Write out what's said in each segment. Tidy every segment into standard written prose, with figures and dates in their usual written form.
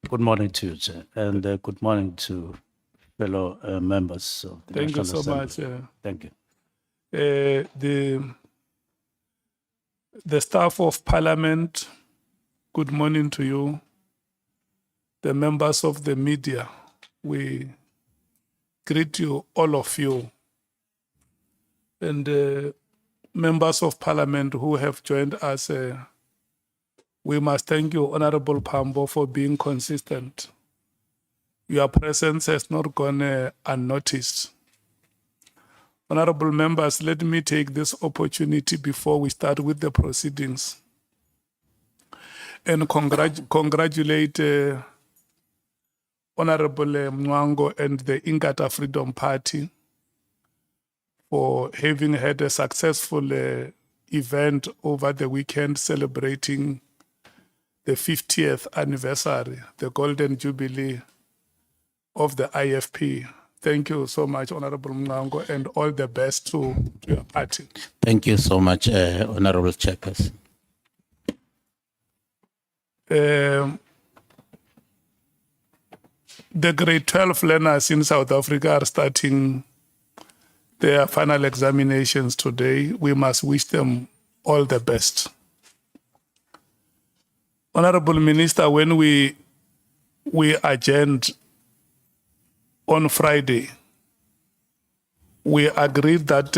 Good morning to you, Chair, and good morning to fellow members of the Thank you National so Assembly. much. Thank you. The staff of Parliament, good morning to you. The members of the media, we greet you, all of you. And members of Parliament who have joined us, we must thank you, Honorable Pambo, for being consistent. Your presence has not gone unnoticed. Honorable members, let me take this opportunity before we start with the proceedings and congratulate Honorable Mwango and the Inkatha Freedom Party for having had a successful event over the weekend celebrating the 50th anniversary, the Golden Jubilee of the IFP. Thank you so much, Honorable Mwango, and all the best to your party. Thank you so much, Honorable Chairperson. The grade 12 learners in South Africa are starting their final examinations today. We must wish them all the best. Honorable Minister, when we adjourned on Friday, we agreed that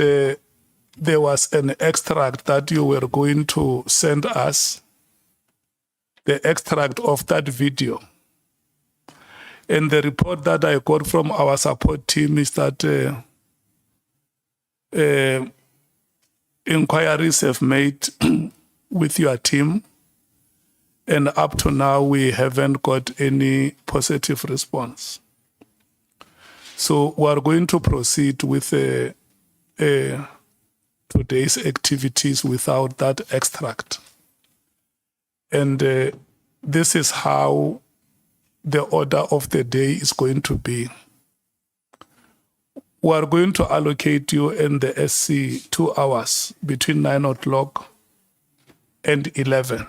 there was an extract that you were going to send us, the extract of that video. And the report that I got from our support team is that inquiries have made with your team, and up to now we haven't got any positive response. So we are going to proceed with today's activities without that extract. And this is how the order of the day is going to be. We are going to allocate you and the SC 2 hours between 9 o'clock and 11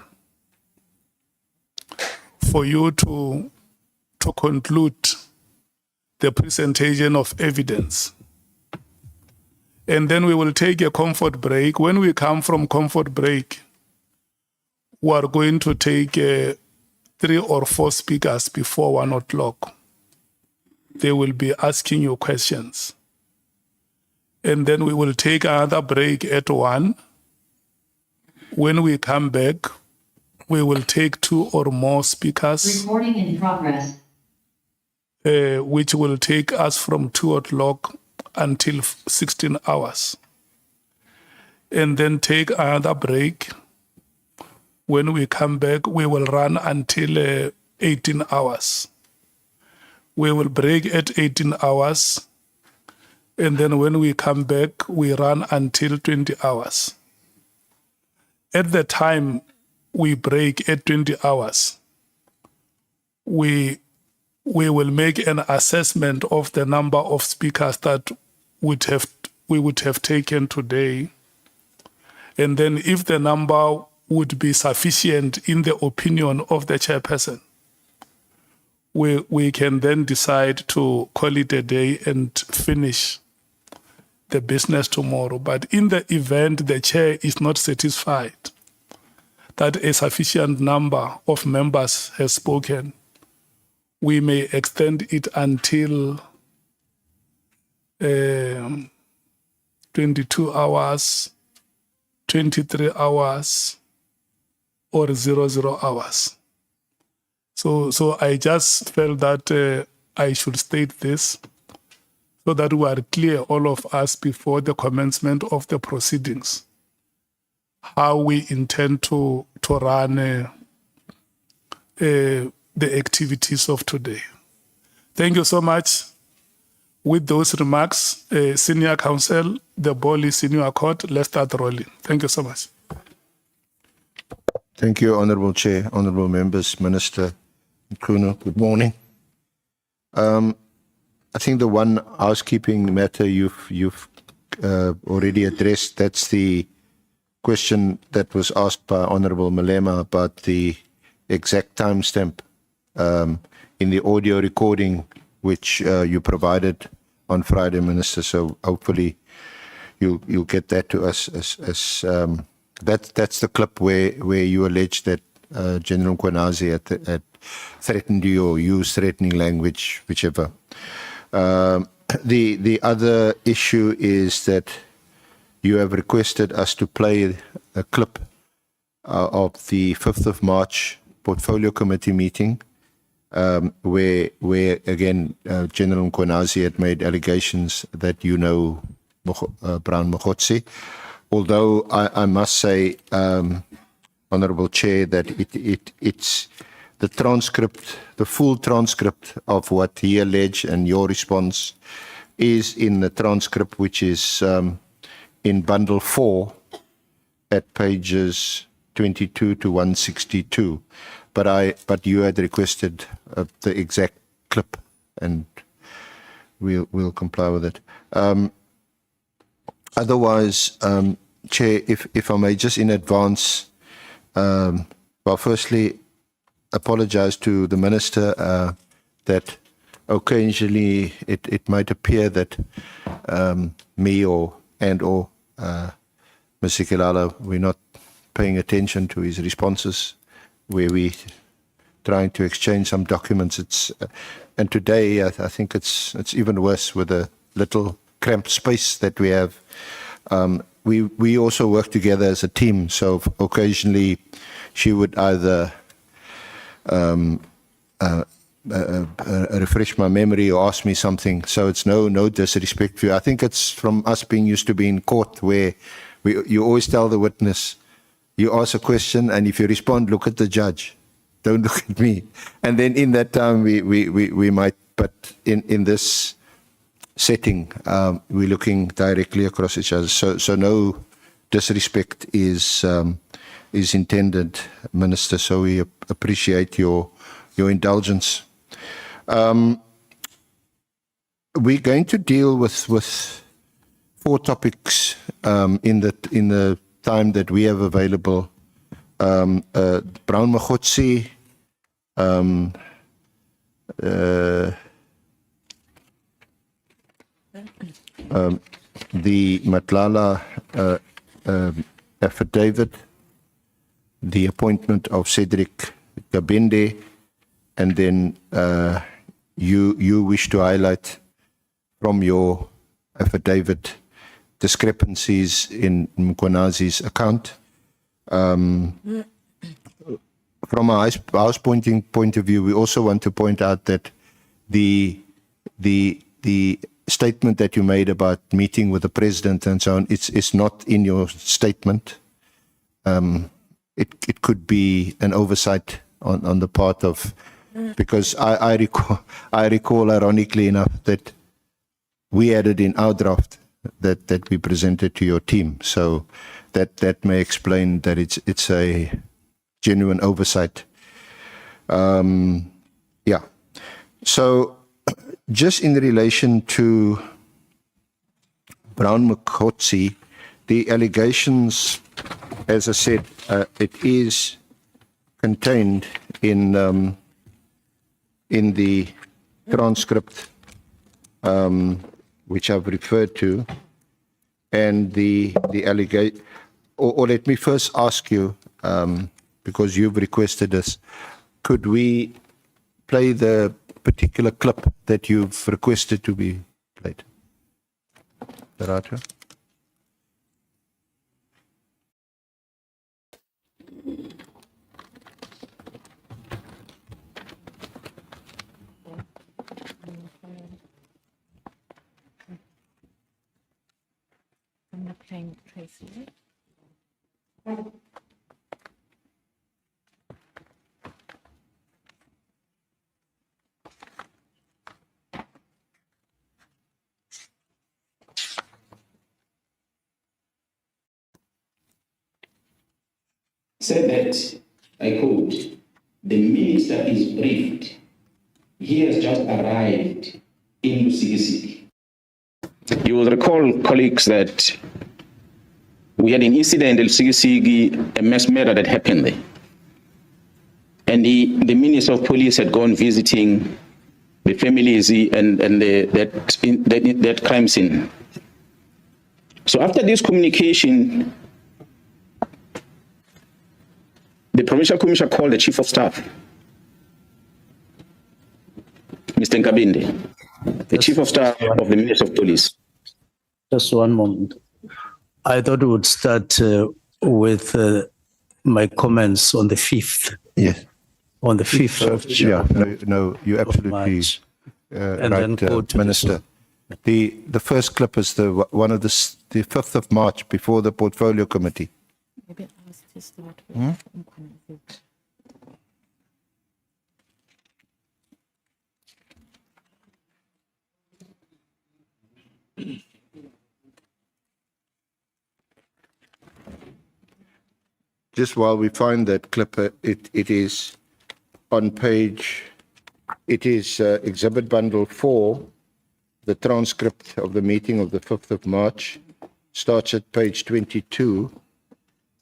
for you to conclude the presentation of evidence. And then we will take a comfort break. When we come from comfort break, we are going to take 3 or 4 speakers before 1 o'clock. They will be asking you questions. And then we will take another break at 1. When we come back, we will take 2 or more speakers. Recording in progress. Which will take us from 2 o'clock until 16 hours. And then take another break. When we come back, we will run until 18 hours. We will break at 18 hours. And then when we come back, we run until 20 hours. At the time we break at 20 hours, we will make an assessment of the number of speakers that we would have taken today. And then if the number would be sufficient in the opinion of the chairperson, we can then decide to call it a day and finish the business tomorrow. But in the event the chair is not satisfied that a sufficient number of members has spoken, we may extend it until 22 hours, 23 hours, or 00 hours. So I just felt that I should state this so that we are clear, all of us, before the commencement of the proceedings, how we intend to run the activities of today. Thank you so much. With those remarks, Senior Counsel, the ball is in your court. Let's start rolling. Thank you so much. Thank you, Honourable Chair, Honourable Members, Minister Mchunu. Good morning. I think the one housekeeping matter you've already addressed, that's the question that was asked by Honourable Malema about the exact timestamp in the audio recording which you provided on Friday, Minister. So hopefully you'll get that to us as that's the clip where you allege that General Mkhwanazi had threatened you or used threatening language, whichever. The other issue is that you have requested us to play a clip of the 5th of March Portfolio Committee meeting, where again General Mkhwanazi had made allegations that you know Brown Mogotsi. Although I must say, Honourable Chair, that it's the transcript, the full transcript of what he alleged and your response is in the transcript, which is in bundle 4 at pages 22 to 162. But you had requested the exact clip, and we'll comply with it. Otherwise, Chair, if I may just in advance, well, firstly, apologize to the Minister that occasionally it might appear that me or Mr. Kilala, we're not paying attention to his responses, where we trying to exchange some documents. And today I think it's even worse with the little cramped space that we have. We also work together as a team, so occasionally she would either refresh my memory or ask me something. So it's no disrespect to you. I think it's from us being used to being in court, where you always tell the witness, you ask a question, and if you respond, look at the judge, don't look at me. And then in that time we might, but in this setting, we're looking directly across each other. So no disrespect is intended, Minister. So we appreciate your indulgence. We're going to deal with 4 topics in the time that we have available. Brown Mogotsi, the Matlala affidavit, the appointment of Cedric Gabende, and then you wish to highlight from your affidavit discrepancies in Mkhwanazi's account. From a house point of view, we also want to point out that the statement that you made about meeting with the president and so on, it's not in your statement. It could be an oversight on the part of, because I recall ironically enough that we added in our draft that we presented to your team. So that may explain that it's a genuine oversight. Yeah. So just in relation to Brown Mogotsi, the allegations, as I said, it is contained in the transcript which I've referred to, and the allegation. Or let me first ask you, because you've requested this, could we play the particular clip that you've requested to be played? Darata? I'm not playing Tracy. Said that, I quote, the minister is briefed. He has just arrived in Lusikisiki. You will recall, colleagues, that we had an incident in Lusikisiki, a mass murder that happened there. and the Minister of Police had gone visiting the families and that crime scene. So after this communication, the Provincial Commissioner called the Chief of Staff, Mr. Nkabinde, the Chief of Staff of the Minister of Police. Just one moment. I thought we would start with my comments on the 5th. Yes. On the 5th of Yeah, June. no, you're absolutely March. And right, then go to Minister. The first clip is the 5th of March before the Portfolio Committee. Maybe ask to start with Mkhwanazi. Just while we find that clip, it is on page, it is Exhibit Bundle 4, the transcript of the meeting of the 5th of March, starts at page 22,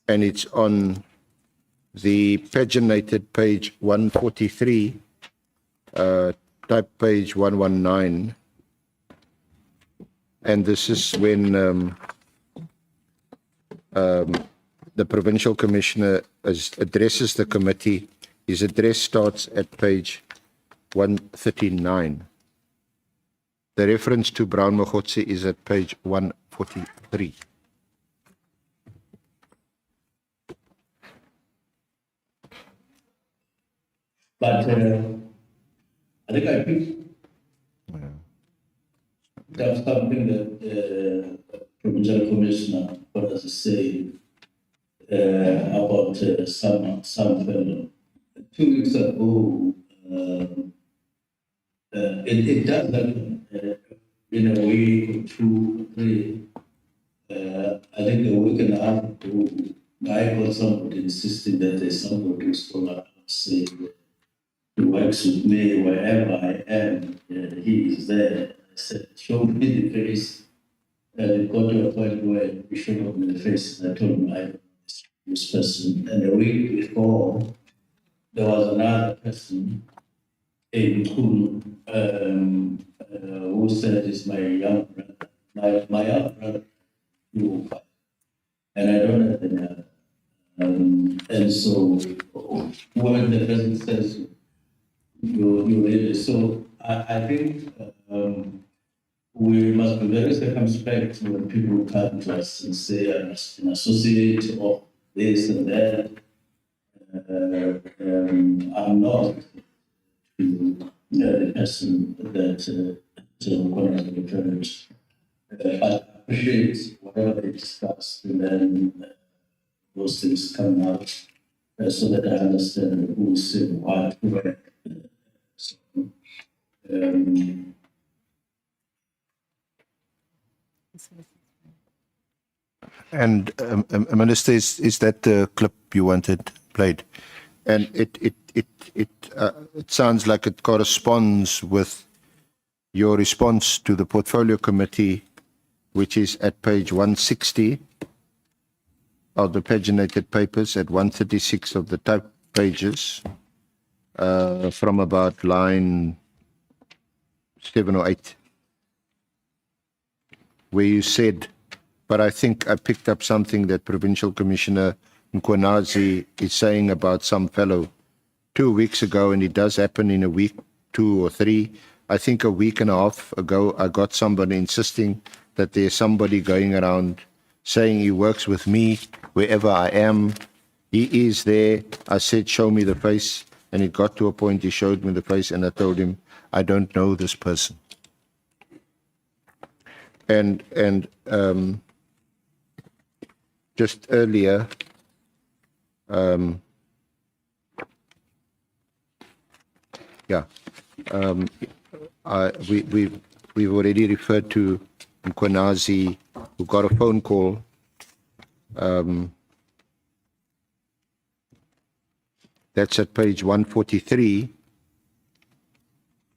and it's on the paginated page 143, type page 119. And this is when the Provincial Commissioner addresses the committee. His address starts at page 139. The reference to Brown Mogotsi is at page 143. But I think I picked up something that Provincial Commissioner was saying about some fellow. 2 weeks ago, it does happen in a week or 2, 3. I think a week and a half ago, I got somebody insisting that there's somebody who's going to say he works with me wherever I am. He is there. I said, show me the face. It got to a point where he showed me the face, and I told him I don't know this person. And a week before, there was another person in Mchunu who said, "It's my young brother, my young brother." And I don't have any other. And so when the person says you really, so I think we must be very circumspect when people come to us and say I must be an associate of this and that. I'm not the person that Mkhwanazi referred. I appreciate whatever they discuss, and then those things come out so that I understand who is saying what, where. So, And Minister, is that the clip you wanted played? And it sounds like it corresponds with your response to the Portfolio Committee, which is at page 160 of the paginated papers, at 136 of the type pages, from about line 7 or 8, where you said, but I think I picked up something that Provincial Commissioner Mkhwanazi is saying about some fellow 2 weeks ago, and it does happen in a week, 2 or 3. I think a week and a half ago, I got somebody insisting that there's somebody going around saying he works with me wherever I am. He is there. I said, show me the face. And it got to a point he showed me the face, and I told him, I don't know this person. And just earlier, we've already referred to Mkhwanazi, who got a phone call. That's at page 143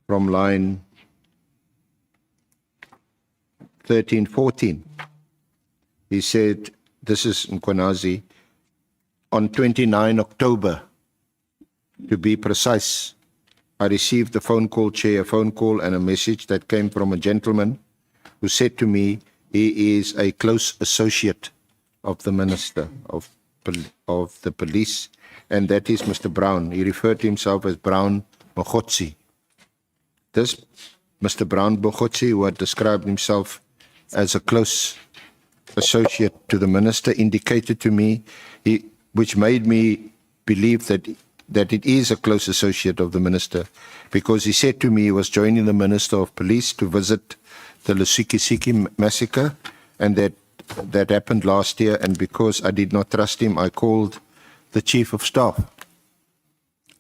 from line 13, 14. He said, this is Mkhwanazi, on 29 October, To be precise, I received a phone call, Chair, a phone call and a message that came from a gentleman who said to me he is a close associate of the Minister of the Police, and that is Mr. Brown. He referred to himself as Brown Mogotsi. This Mr. Brown Mogotsi, who had described himself as a close associate to the Minister, indicated to me, which made me believe that it is a close associate of the Minister, because he said to me he was joining the Minister of Police to visit the Lusikisiki massacre, and that happened last year, and because I did not trust him, I called the Chief of Staff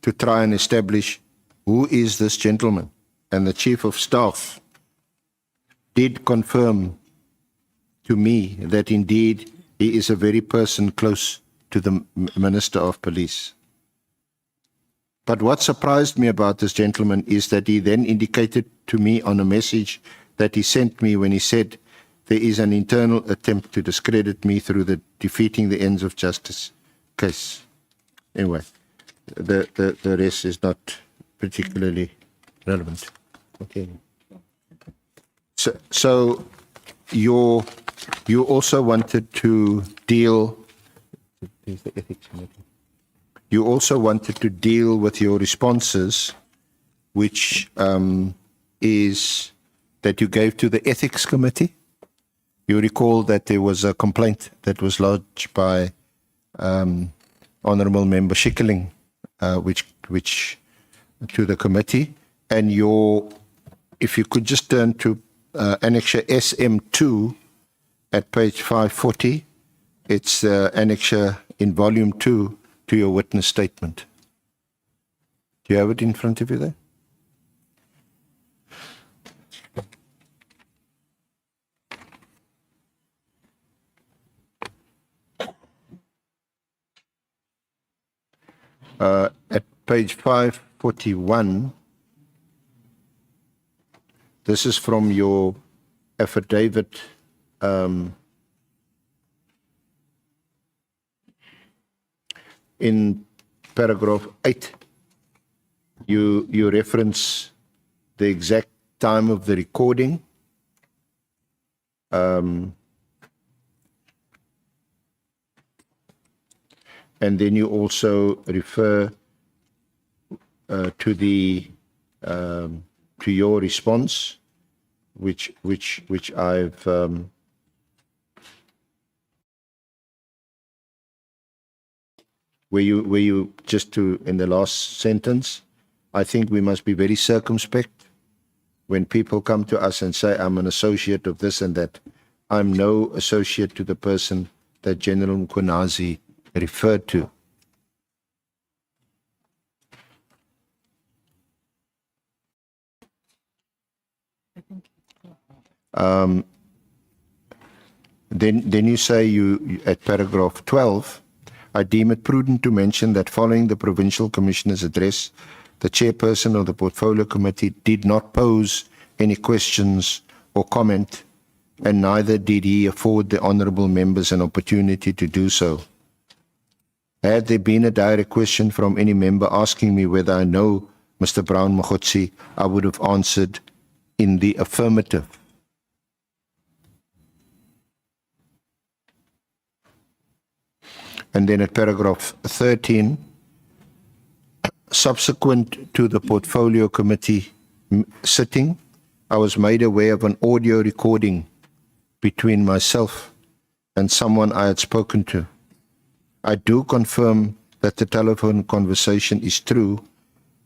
to try and establish who is this gentleman. And the Chief of Staff did confirm to me that indeed he is a very person close to the Minister of Police. But what surprised me about this gentleman is that he then indicated to me on a message that he sent me when he said there is an internal attempt to discredit me through the defeating the ends of justice case. Anyway, the rest is not particularly relevant. Okay. So you also wanted to deal. You also wanted to deal with your responses, which is that you gave to the Ethics Committee. You recall that there was a complaint that was lodged by Honourable Member Schikkeling, which to the committee, and if you could just turn to Annexure SM2 at page 540, it's Annexure in Volume 2 to your witness statement. Do you have it in front of you there? At page 541, this is from your affidavit in paragraph 8. You reference the exact time of the recording. And then you also refer to your response, which I've where you just to in the last sentence, I think we must be very circumspect when people come to us and say, I'm an associate of this and that. I'm no associate to the person that General Mkhwanazi referred to. Then you say you at paragraph 12, I deem it prudent to mention that following the Provincial Commissioner's address, the chairperson of the Portfolio Committee did not pose any questions or comment, and neither did he afford the honourable members an opportunity to do so. Had there been a direct question from any member asking me whether I know Mr. Brown Mogotsi, I would have answered in the affirmative. And then at paragraph 13, subsequent to the Portfolio Committee sitting, I was made aware of an audio recording between myself and someone I had spoken to. I do confirm that the telephone conversation is true,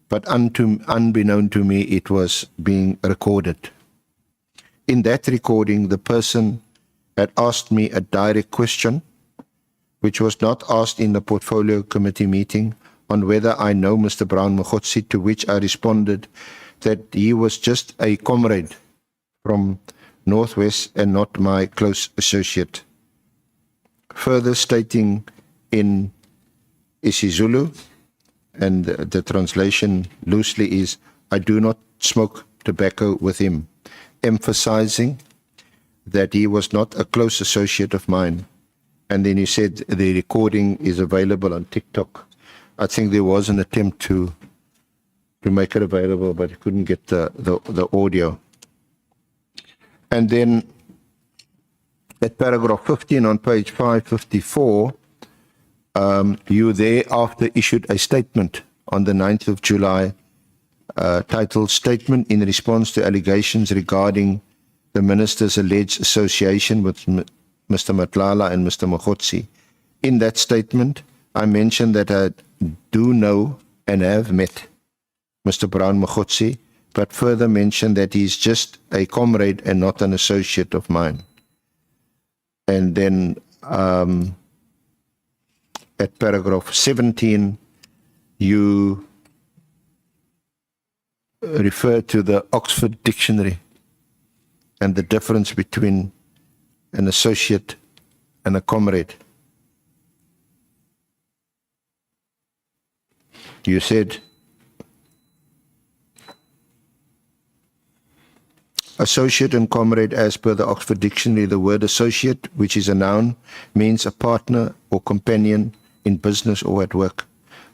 but unbeknown to me, it was being recorded. In that recording, the person had asked me a direct question, which was not asked in the Portfolio Committee meeting, on whether I know Mr. Brown Mogotsi, to which I responded that he was just a comrade from Northwest and not my close associate. Further stating in isiZulu, and the translation loosely is, I do not smoke tobacco with him, emphasizing that he was not a close associate of mine. And then he said the recording is available on TikTok. I think there was an attempt to make it available, but he couldn't get the audio. And then at paragraph 15 on page 554, you thereafter issued a statement on the 9th of July titled Statement in Response to Allegations Regarding the Minister's Alleged Association with Mr. Matlala and Mr. Mogotsi. In that statement, I mentioned that I do know and have met Mr. Brown Mogotsi, but further mentioned that he's just a comrade and not an associate of mine. And then at paragraph 17, you refer to the Oxford Dictionary and the difference between an associate and a comrade. You said, associate and comrade, as per the Oxford Dictionary, the word associate, which is a noun, means a partner or companion in business or at work,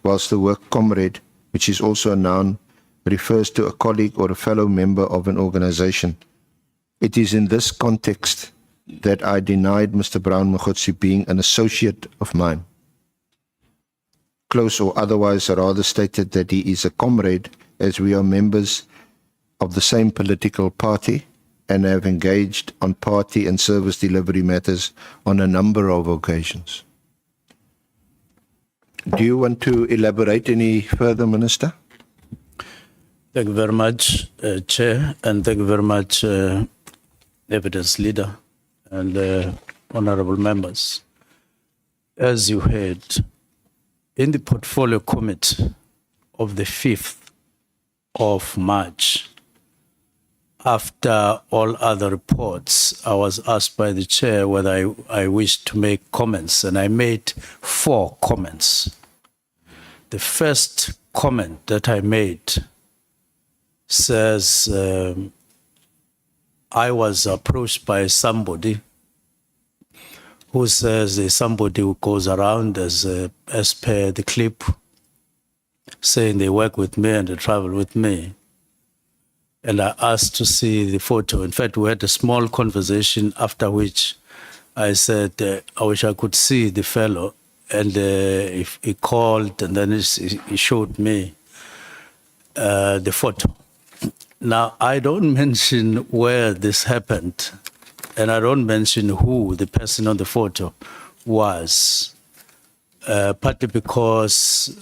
whilst the word comrade, which is also a noun, refers to a colleague or a fellow member of an organization. It is in this context that I denied Mr. Brown Mogotsi being an associate of mine. Close or otherwise, I rather stated that he is a comrade, as we are members of the same political party and have engaged on party and service delivery matters on a number of occasions. Do you want to elaborate any further, Minister? Thank you very much, Chair, and thank you very much, Evidence Leader and honorable members. As you heard, in the Portfolio Committee of the 5th of March, after all other reports, I was asked by the chair whether I wished to make comments, and I made 4 comments. The first comment that I made says, I was approached by somebody who says there's somebody who goes around as per the clip, saying they work with me and they travel with me. And I asked to see the photo. In fact, we had a small conversation, after which I said, I wish I could see the fellow. And if he called, and then he showed me the photo. Now, I don't mention where this happened, and I don't mention who the person on the photo was, partly because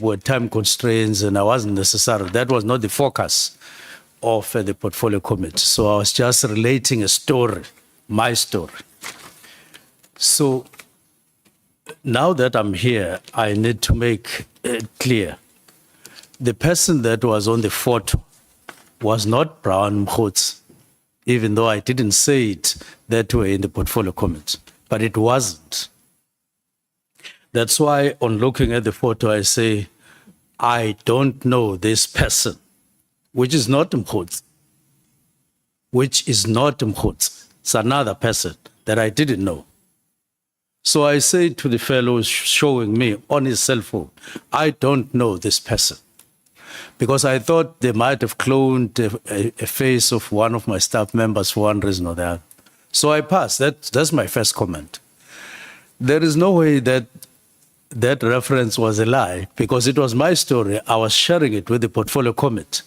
with time constraints, and I wasn't necessarily, that was not the focus of the Portfolio Committee. So I was just relating a story, my story. So now that I'm here, I need to make it clear. The person that was on the photo was not Brown Mogotsi, even though I didn't say it that way in the Portfolio Committee, but it wasn't. That's why on looking at the photo, I say, I don't know this person, which is not Mogotsi, It's another person that I didn't know. So I say to the fellow showing me on his cell phone, I don't know this person. Because I thought they might have cloned a face of one of my staff members for one reason or the other. So I passed. That's my first comment. There is no way that that reference was a lie, because it was my story. I was sharing it with the Portfolio Committee,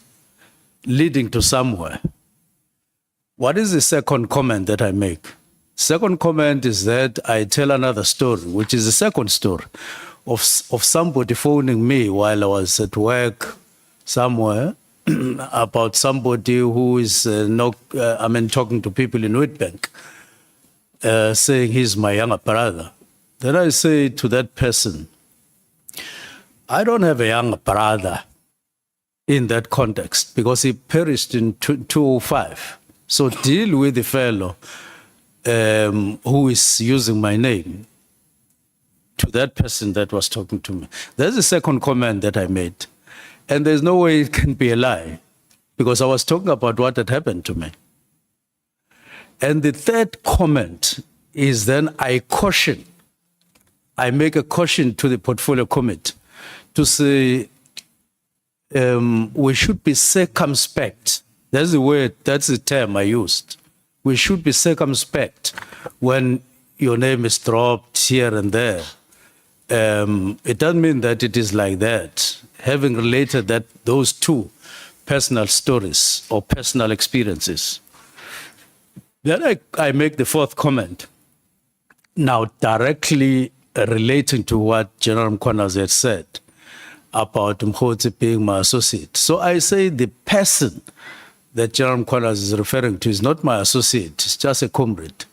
leading to somewhere. What is the second comment that I make? Second comment is that I tell another story, which is the second story of somebody phoning me while I was at work somewhere about somebody who is talking to people in Witbank, saying he's my younger brother. Then I say to that person, I don't have a younger brother in that context, because he perished in 2005. So deal with the fellow who is using my name, to that person that was talking to me. There's a second comment that I made. And there's no way it can be a lie, because I was talking about what had happened to me. And the third comment is then I make a caution to the Portfolio Committee to say we should be circumspect. That's the word, that's the term I used. We should be circumspect when your name is dropped here and there. It doesn't mean that it is like that. Having related that those two personal stories or personal experiences. Then I make the fourth comment. Now, directly relating to what General Mkhwanazi had said about Mogotsi being my associate. So I say the person that General Mkhwanazi is referring to is not my associate, it's just a comrade.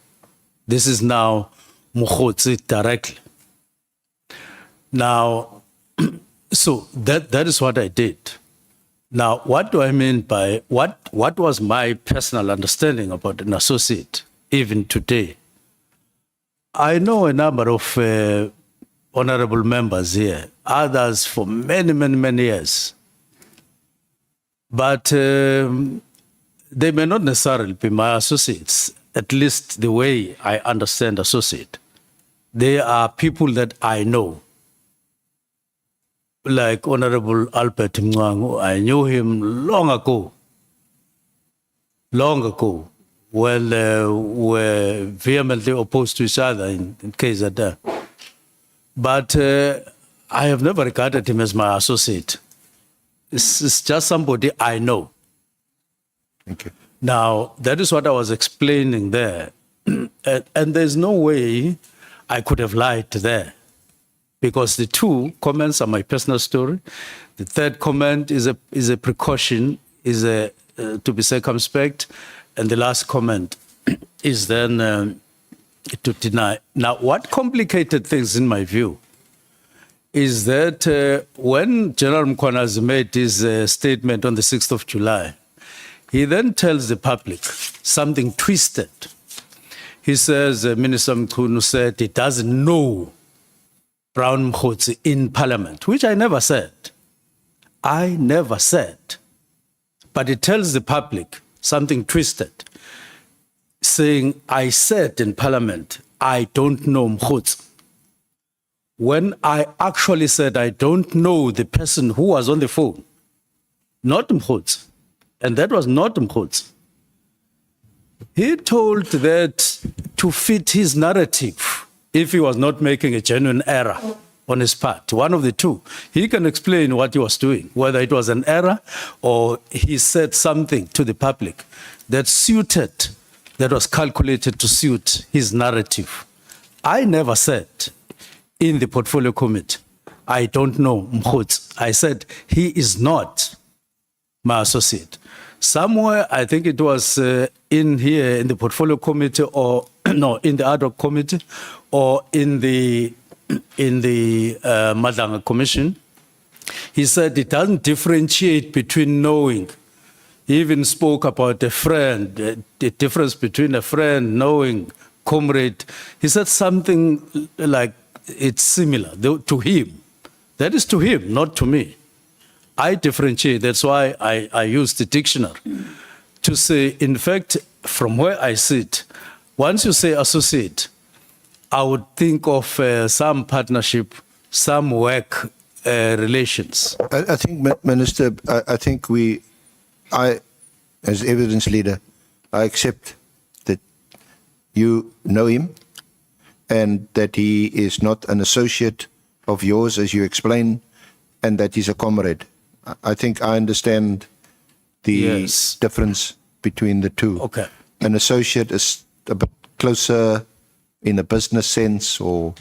This is now Mogotsi directly. Now, so that is what I did. Now, what do I mean by, what was my personal understanding about an associate, even today? I know a number of honorable members here, others for many, many, many years. But they may not necessarily be my associates, at least the way I understand associate. They are people that I know. Like Honorable Albert Mngwangu, I knew him long ago, when were vehemently opposed to each other in KZN. But I have never regarded him as my associate. It's just somebody I know. Thank you. Now, that is what I was explaining there. And there's no way I could have lied there, because the two comments are my personal story. The third comment is a precaution, to be circumspect. And the last comment is then to deny. Now, what complicated things in my view is that when General Mkhwanazi made his statement on the 6th of July, he then tells the public something twisted. He says, Minister Mchunu said he doesn't know Brown Mogotsi in Parliament, which I never said. I never said. But he tells the public something twisted, saying, I said in Parliament, I don't know Mogotsi. When I actually said I don't know the person who was on the phone, not Mogotsi, and that was not Mogotsi. He told that to fit his narrative, if he was not making a genuine error on his part, one of the two, he can explain what he was doing, whether it was an error or he said something to the public that was calculated to suit his narrative. I never said in the portfolio committee, I don't know Mogotsi. I said he is not my associate. Somewhere, I think it was in here in the portfolio committee, or no, in the ad hoc committee, or in the Madanga Commission, he said it doesn't differentiate between knowing. He even spoke about a friend, the difference between a friend, knowing, comrade. He said something like it's similar to him. That is to him, not to me. I differentiate. That's why I use the dictionary to say, in fact, from where I sit, once you say associate, I would think of some partnership, some work relations. I think, Minister, I think I, as evidence leader, I accept that you know him and that he is not an associate of yours, as you explained, and that he's a comrade. I think I understand the difference between the two. Okay. An associate is a bit closer in a business sense or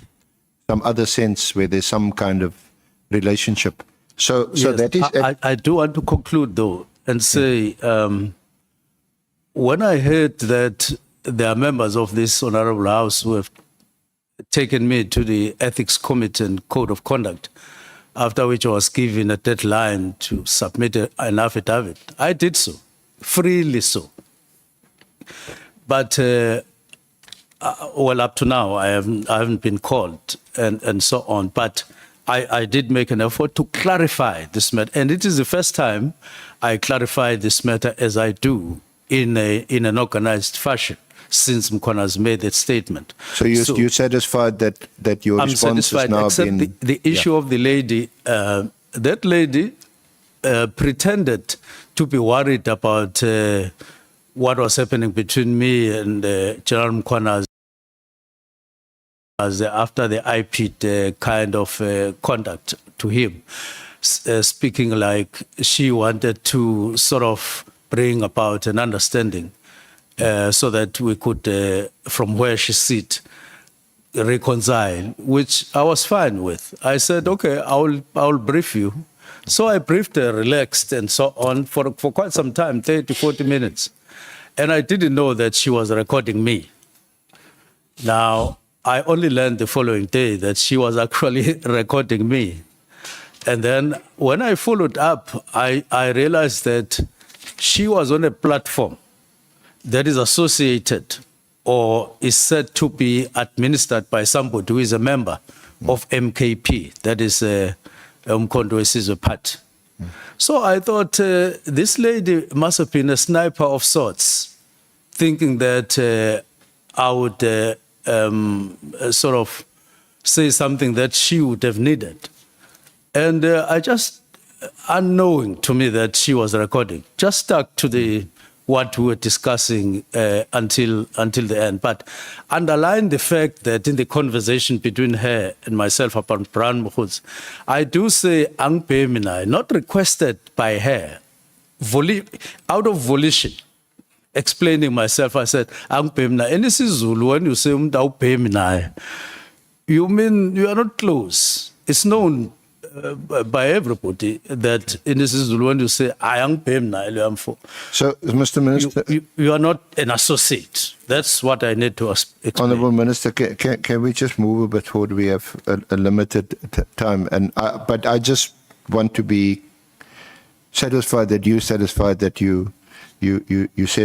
some other sense where there's some kind of relationship. So that is... I do want to conclude, though, and say, when I heard that there are members of this Honorable House who have taken me to the Ethics Committee and Code of Conduct, after which I was given a deadline to submit an affidavit, I did so, freely so. But, well, up to now, I haven't been called and so on. But I did make an effort to clarify this matter. And it is the first time I clarify this matter as I do in an organized fashion. since Mkhwanazi made that statement. So you're satisfied that your I'm response has satisfied, now except been... the issue of the lady. That lady pretended to be worried about what was happening between me and General Mkhwanazi after the IP'd kind of conduct to him, speaking like she wanted to sort of bring about an understanding so that we could, from where she sit, reconcile, which I was fine with. I said, okay, I'll brief you. So I briefed her, relaxed and so on for quite some time, 30, 40 minutes. And I didn't know that she was recording me. Now, I only learned the following day that she was actually recording me. And then when I followed up, I realized that she was on a platform that is associated or is said to be administered by somebody who is a member of MKP, that is Mkhwanazi's party. So I thought this lady must have been a sniper of sorts, thinking that I would sort of say something that she would have needed. And I just, unknowing to me that she was recording, just stuck to what we were discussing until the end. But underline the fact that in the conversation between her and myself about Brown Mogotsi, I do say Ang Peminai, not requested by her, out of volition, explaining myself. I said, Ang Peminai, and this is Zulu, when you say Ang Peminai, you mean you are not close. It's known by everybody that in this is when you say I am Pemna. So, Mr. Minister, you are not an associate. That's what I need to explain. Honourable Minister, can we just move a bit forward? We have a limited time, and but I just want to be satisfied that you said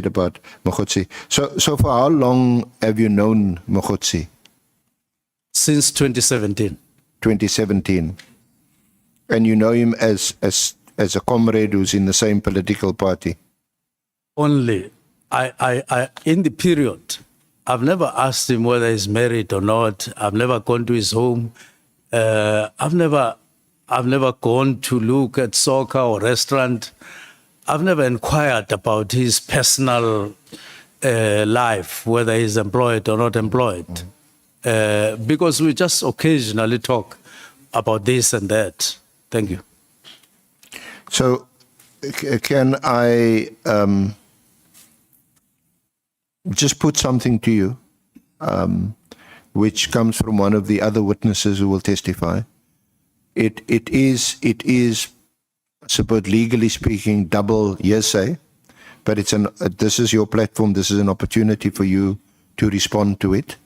about Mogotsi. So for how long have you known Mogotsi? Since 2017. 2017. And you know him as a comrade who's in the same political party? Only. I in the period, I've never asked him whether he's married or not. I've never gone to his home. I've never gone to look at soccer or restaurant. I've never inquired about his personal life, whether he's employed or not employed, because we just occasionally talk about this and that. Thank you. So, can I just put something to you, which comes from one of the other witnesses who will testify? It is, I suppose, legally speaking, double hearsay, but it's this is your platform. This is an opportunity for you to respond to it,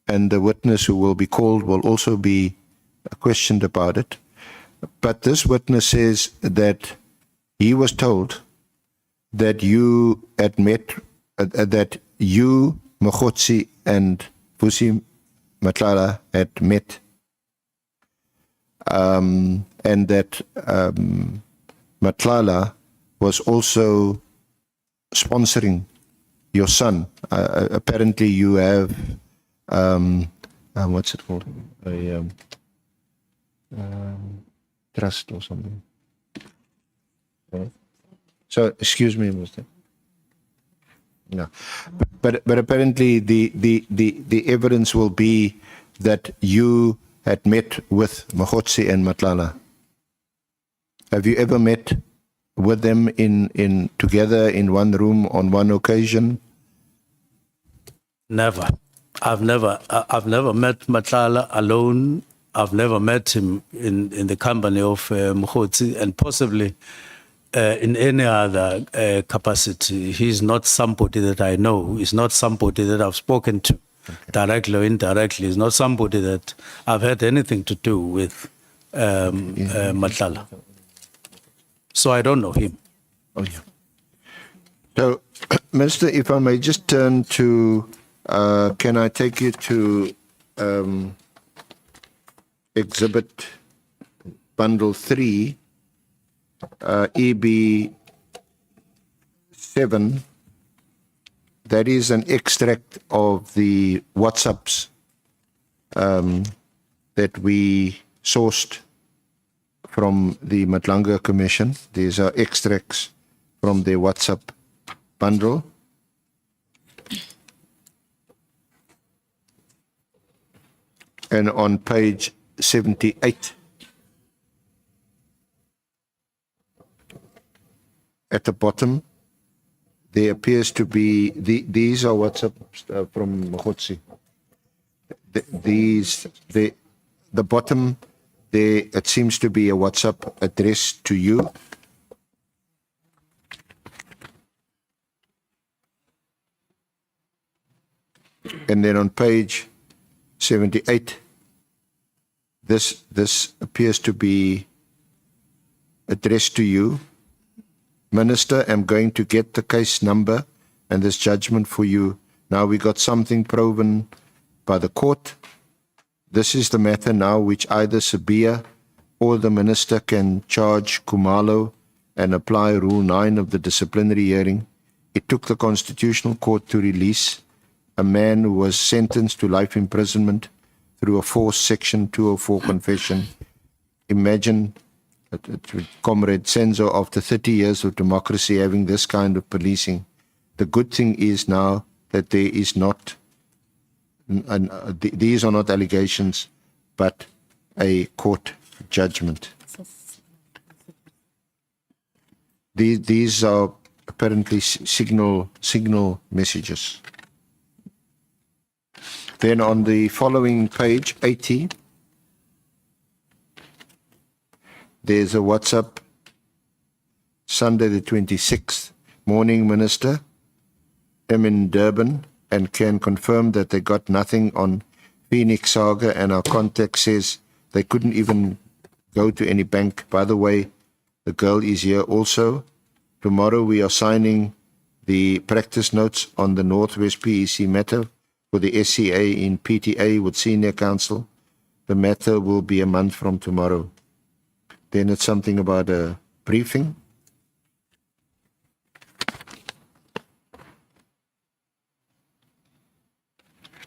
and the witness who will be called will also be questioned about it. But this witness says that he was told that you had met, that you, Mogotsi, and Vusi Matlala had met, and that Matlala was also sponsoring your son. Apparently you have, what's it called? Trust or something. Okay. So, excuse me, Mr. No, but apparently the evidence will be that you had met with Mogotsi and Matlala. Have you ever met with them in together in one room on one occasion? Never. I've never met Matlala alone. I've never met him in the company of Mogotsi, and possibly in any other capacity. He's not somebody that I know. He's not somebody that I've spoken to directly or indirectly. He's not somebody that I've had anything to do with Matlala. So I don't know him. Oh, yeah. So, Minister, if I may just turn to, can I take you to Exhibit Bundle 3, EB 7, that is an extract of the WhatsApps that we sourced from the Matlanga Commission. These are extracts from their WhatsApp bundle. And on page 78, at the bottom, there appears to be, these are WhatsApp from Mogotsi. The bottom, there, it seems to be a WhatsApp addressed to you. And then on page 78, this appears to be addressed to you. Minister, I'm going to get the case number and this judgment for you. Now we got something proven by the court. This is the matter now which either Sabia or the minister can charge Kumalo and apply Rule 9 of the disciplinary hearing. It took the Constitutional Court to release a man who was sentenced to life imprisonment through a forced Section 204 confession. Imagine Comrade Senzo, after 30 years of democracy, having this kind of policing. The good thing is now that there is not, these are not allegations, but a court judgment. These are apparently signal messages. Then on the following page, 80, there's a WhatsApp, Sunday the 26th, morning, Minister. I'm in Durban and can confirm that they got nothing on Phoenix Saga, and our contact says they couldn't even go to any bank. By the way, the girl is here also. Tomorrow we are signing the practice notes on the Northwest PEC matter for the SCA in PTA with Senior Counsel. The matter will be a month from tomorrow. Then it's something about a briefing.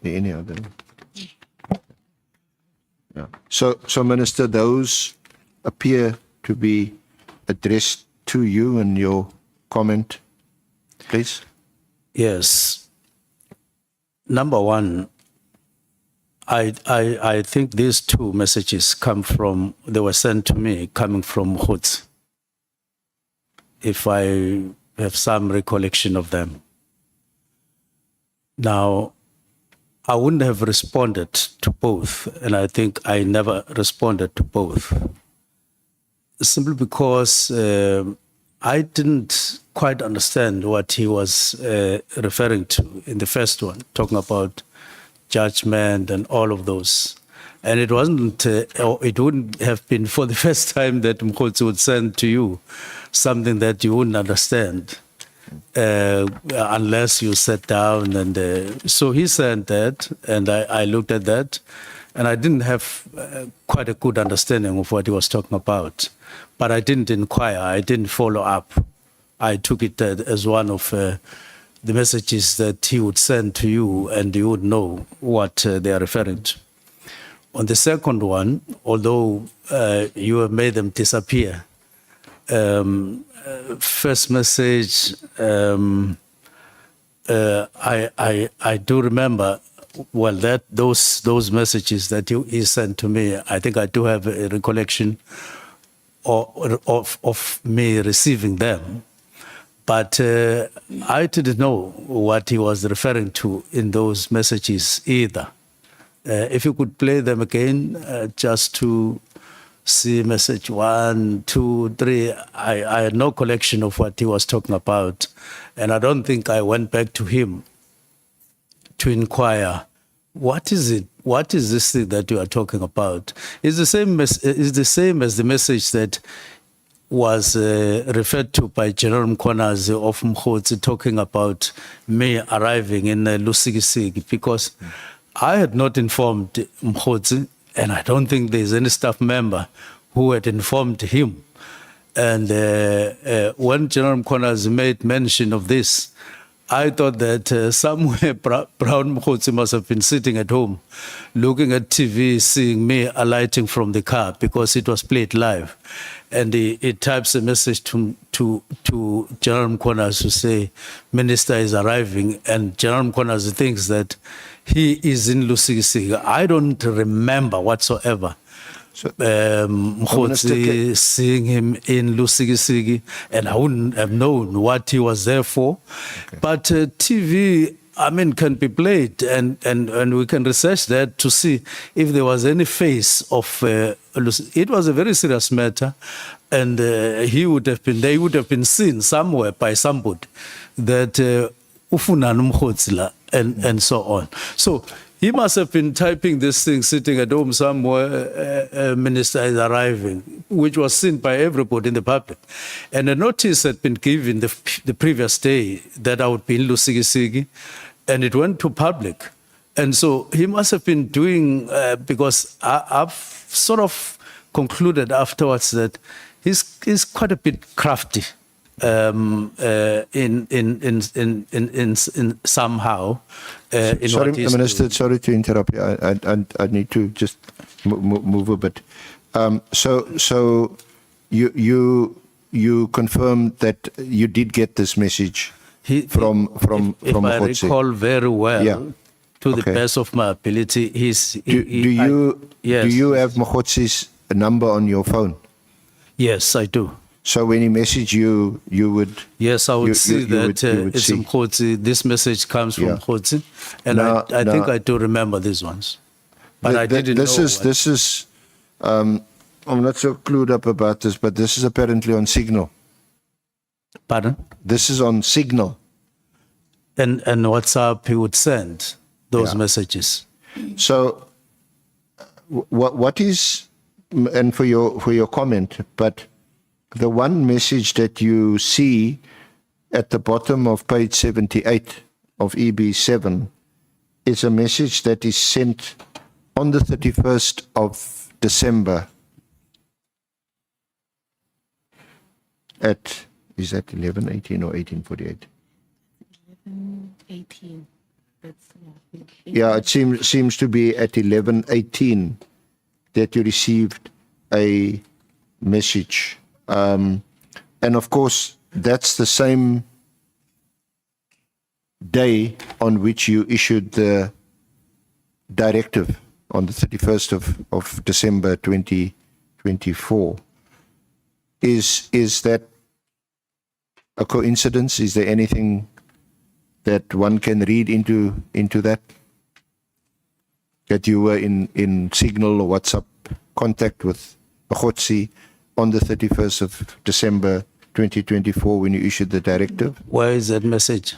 Any other? Yeah. So Minister, those appear to be addressed to you and your comment, please. Yes. Number one, I think these two messages they were sent to me coming from Mogotsi, if I have some recollection of them. Now, I wouldn't have responded to both, and I think I never responded to both, simply because I didn't quite understand what he was referring to in the first one, talking about judgment and all of those. And it wasn't, it wouldn't have been for the first time that Mogotsi would send to you something that you wouldn't understand unless you sat down. And so he sent that, and I looked at that, and I didn't have quite a good understanding of what he was talking about. But I didn't inquire, I didn't follow up. I took it as one of the messages that he would send to you, and you would know what they are referring to. On the second one, although you have made them disappear, first message, I do remember, well, that those messages that he sent to me, I think I do have a recollection of me receiving them. But I didn't know what he was referring to in those messages either. If you could play them again, just to see message 1, 2, 3, I had no collection of what he was talking about. And I don't think I went back to him to inquire, what is it? What is this thing that you are talking about? It's the same as the message that was referred to by General Mkhwanazi of Mogotsi, talking about me arriving in Lusikisiki, because I had not informed Mogotsi, and I don't think there's any staff member who had informed him. And when General Mkhwanazi made mention of this, I thought that somewhere Brown Mogotsi must have been sitting at home, looking at TV, seeing me alighting from the car because it was played live, and he types a message to General Mkhwanazi to say, "Minister is arriving," and General Mkhwanazi thinks that he is in Lusikisiki. I don't remember whatsoever. Mogotsi seeing him in Lusikisiki, and I wouldn't have known what he was there for. Okay. But TV, I mean, can be played, and we can research that to see if there was any face of it was a very serious matter, and they would have been seen somewhere by somebody that Ufunanu Mogotsi and so on. So he must have been typing this thing sitting at home somewhere, minister is arriving, which was seen by everybody in the public. And a notice had been given the previous day that I would be in Lusikisiki, and it went to public. And so he must have been doing, because I've sort of concluded afterwards that he's quite a bit crafty. In somehow. Sorry, Minister. Sorry to interrupt you. I need to just move a bit. So you confirmed that you did get this message from if I Mogotsi. recall very well. Yeah. To the best of my ability, do you have Mogotsi's number on your phone? Yes, I do. So when he messaged you, you would... Yes, I would see that it's Mogotsi. This message comes from Mogotsi. And I think I do remember these ones. But I didn't know. This is I'm not so clued up about this, but this is apparently on Signal. Pardon? This is on Signal. And WhatsApp, he would send those messages. So what is... And for your comment, but... The one message that you see at the bottom of page 78 of EB7 is a message that is sent on the 31st of December at, is that 11:18 or 18:48? 11:18. Yeah, it seems to be at 11:18 that you received a message. And of course, that's the same day on which you issued the directive on the 31st of December 2024. Is that a coincidence? Is there anything that one can read into that? That you were in Signal or WhatsApp contact with Mogotsi on the 31st of December 2024 when you issued the directive? Where is that message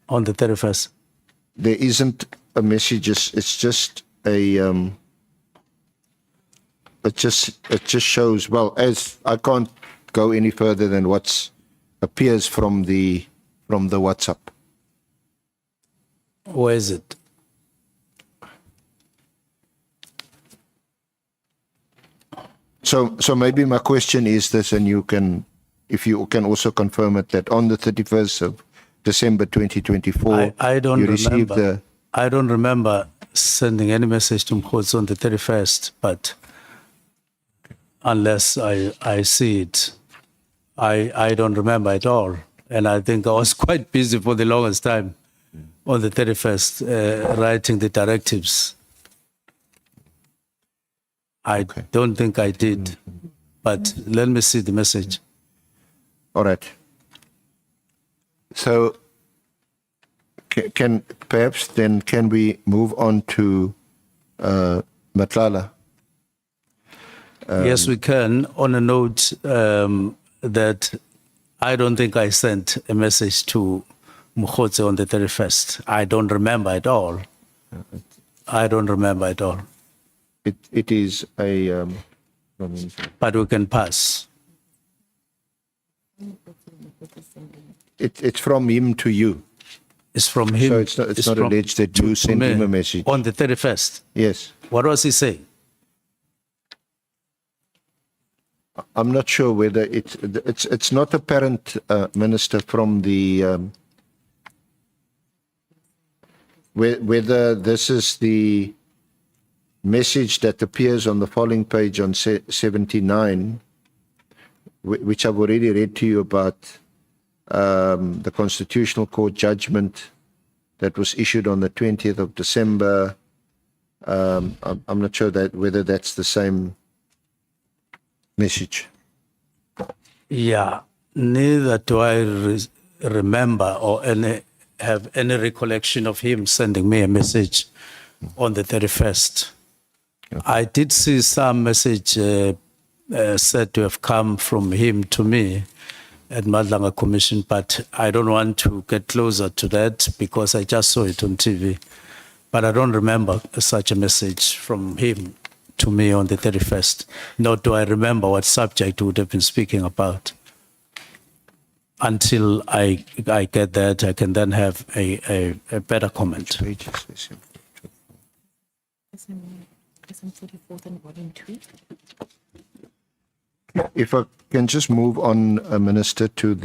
on the 31st? There isn't a message. It's just a... It just shows, well, as I can't go any further than what appears from the WhatsApp. Where is it? So maybe my question is this, and you can, if you can also confirm it, that on the 31st of December 2024, I don't you received remember. I don't remember sending any message to Mogotsi on the 31st, but unless I see it, I don't remember at all. And I think I was quite busy for the longest time on the 31st, writing the directives. I don't think I did, but let me see the message. All right. So can we move on to Matlala? Yes, we can. On a note that I don't think I sent a message to Mogotsi on the 31st. I don't remember at all. I don't remember at all. It is a... but we can pass. It's from him to you. It's from him. So it's not alleged that you sent him a message. On the 31st? Yes. What was he saying? I'm not sure whether it's not apparent, Minister, from the whether this is the message that appears on the following page on 79, which I've already read to you about the Constitutional Court judgment that was issued on the 20th of December. I'm not sure whether that's the same message. Yeah, neither do I remember or have any recollection of him sending me a message on the 31st. Okay. I did see some message said to have come from him to me at Madlanga Commission, but I don't want to get closer to that because I just saw it on TV. But I don't remember such a message from him to me on the 31st, nor do I remember what subject we would have been speaking about. Until I get that, I can then have a better comment. SM 44 and volume 2. If I can just move on, Minister, to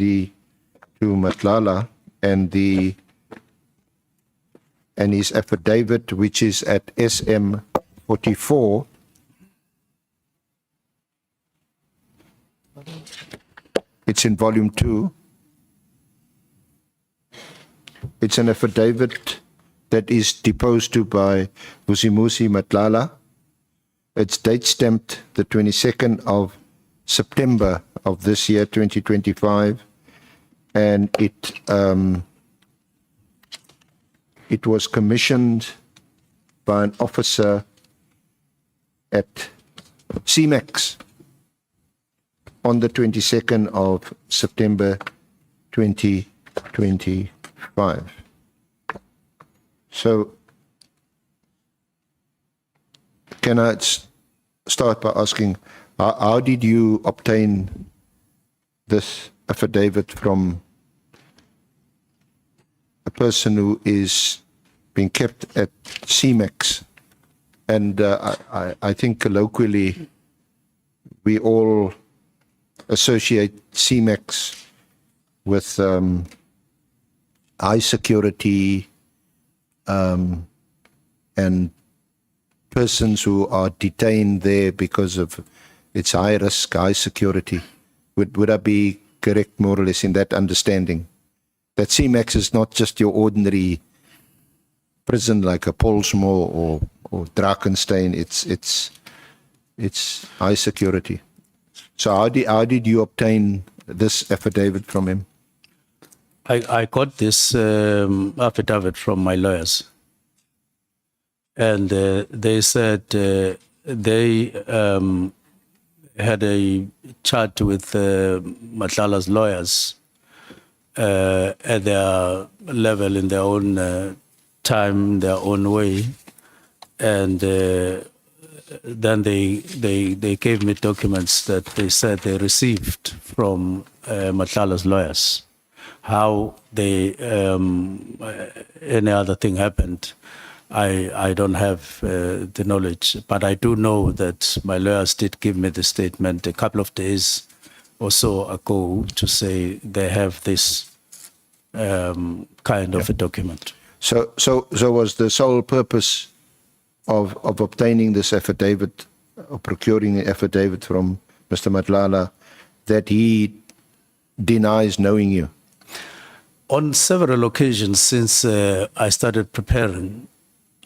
Matlala and his affidavit, which is at SM 44. It's in volume 2. It's an affidavit that is deposed to by Vusimusi Matlala. It's date stamped the 22nd of September of this year, 2025, and it was commissioned by an officer at CMAX on the 22nd of September 2025. So, can I start by asking, how did you obtain this affidavit from a person who is being kept at CMAX? And I think colloquially, we all associate CMAX with high security and persons who are detained there because of its high risk, high security. Would I be correct more or less in that understanding? That CMAX is not just your ordinary prison like a Polsmoor or Drakenstein. It's high security. So how did you obtain this affidavit from him? I got this affidavit from my lawyers. And they said they had a chat with Matlala's lawyers at their level, in their own time, their own way. And then they gave me documents that they said they received from Matlala's lawyers. How they any other thing happened, I don't have the knowledge, but I do know that my lawyers did give me the statement a couple of days or so ago to say they have this kind of a document. So was the sole purpose of obtaining this affidavit, or procuring an affidavit from Mr. Matlala, that he denies knowing you? On several occasions since I started preparing,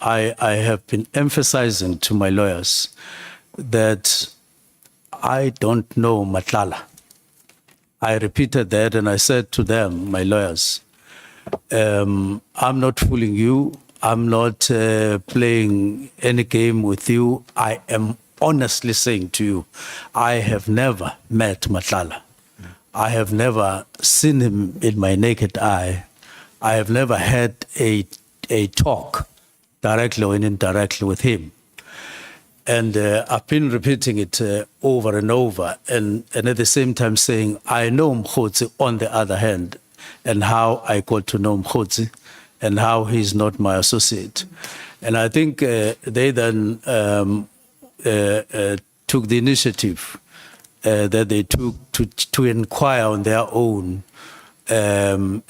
I have been emphasizing to my lawyers that I don't know Matlala. I repeated that and I said to them, my lawyers, I'm not fooling you. I'm not playing any game with you. I am honestly saying to you, I have never met Matlala. I have never seen him in my naked eye. I have never had a talk directly or indirectly with him. And I've been repeating it over and over, and at the same time saying, I know Mogotsi on the other hand, and how I got to know Mogotsi, and how he's not my associate. And I think they then took the initiative that they took to inquire on their own and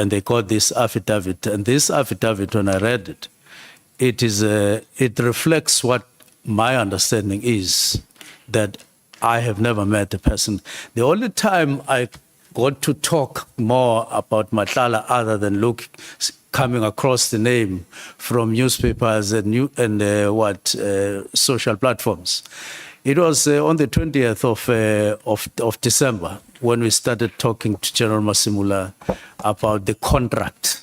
they got this affidavit. And this affidavit, when I read it, it reflects what my understanding is, that I have never met a person. The only time I got to talk more about Matlala, other than coming across the name from newspapers and social platforms, it was on the 20th of December when we started talking to General Masimula about the contract.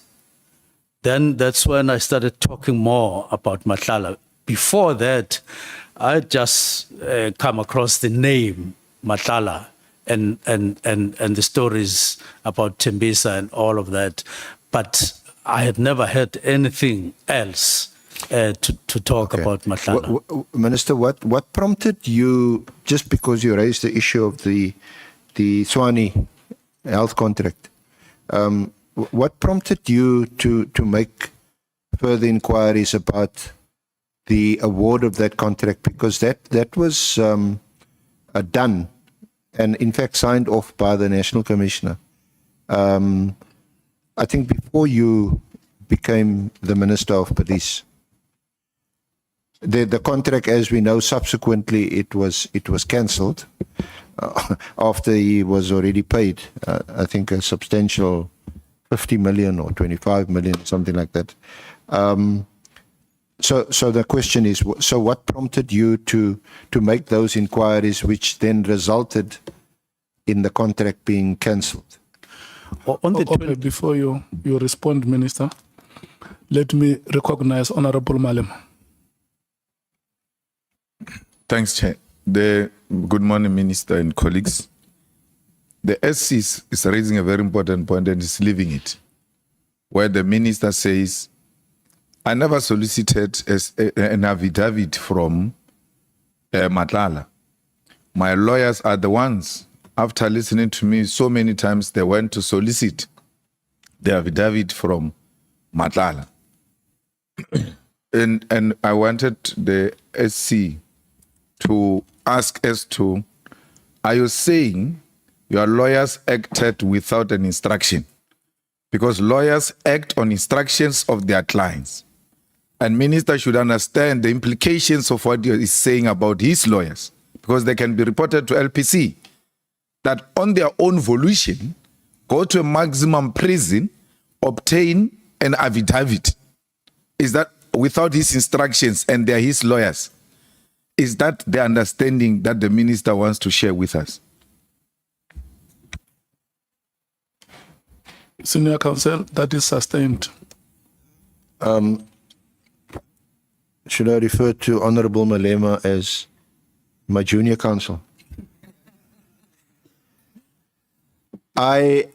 Then that's when I started talking more about Matlala. Before that, I just come across the name Matlala and the stories about Tembisa and all of that, but I had never heard anything else to talk about Matlala. Minister, what prompted you, just because you raised the issue of the Tshwane health contract, what prompted you to make further inquiries about the award of that contract? Because that was done and in fact signed off by the National Commissioner. I think before you became the Minister of Police. The contract, as we know, subsequently it was cancelled after he was already paid, I think a substantial 50 million or 25 million, something like that. So the question is, so what prompted you to make those inquiries, which then resulted in the contract being cancelled? Okay, before you respond, Minister, let me recognize Honorable Malema. Thanks, Chair. Good morning, Minister and colleagues. The SC is raising a very important point and is leaving it, where the Minister says, I never solicited an affidavit from Matlala. My lawyers are the ones, after listening to me so many times, they went to solicit the affidavit from Matlala. and I wanted the SC to ask as to, are you saying your lawyers acted without an instruction? Because lawyers act on instructions of their clients. And Minister should understand the implications of what he is saying about his lawyers, because they can be reported to LPC, that on their own volition, go to a maximum prison, obtain an affidavit. Is that without his instructions and they're his lawyers? Is that the understanding that the Minister wants to share with us? Senior Counsel, that is sustained. Should I refer to Honorable Malema as my junior counsel? I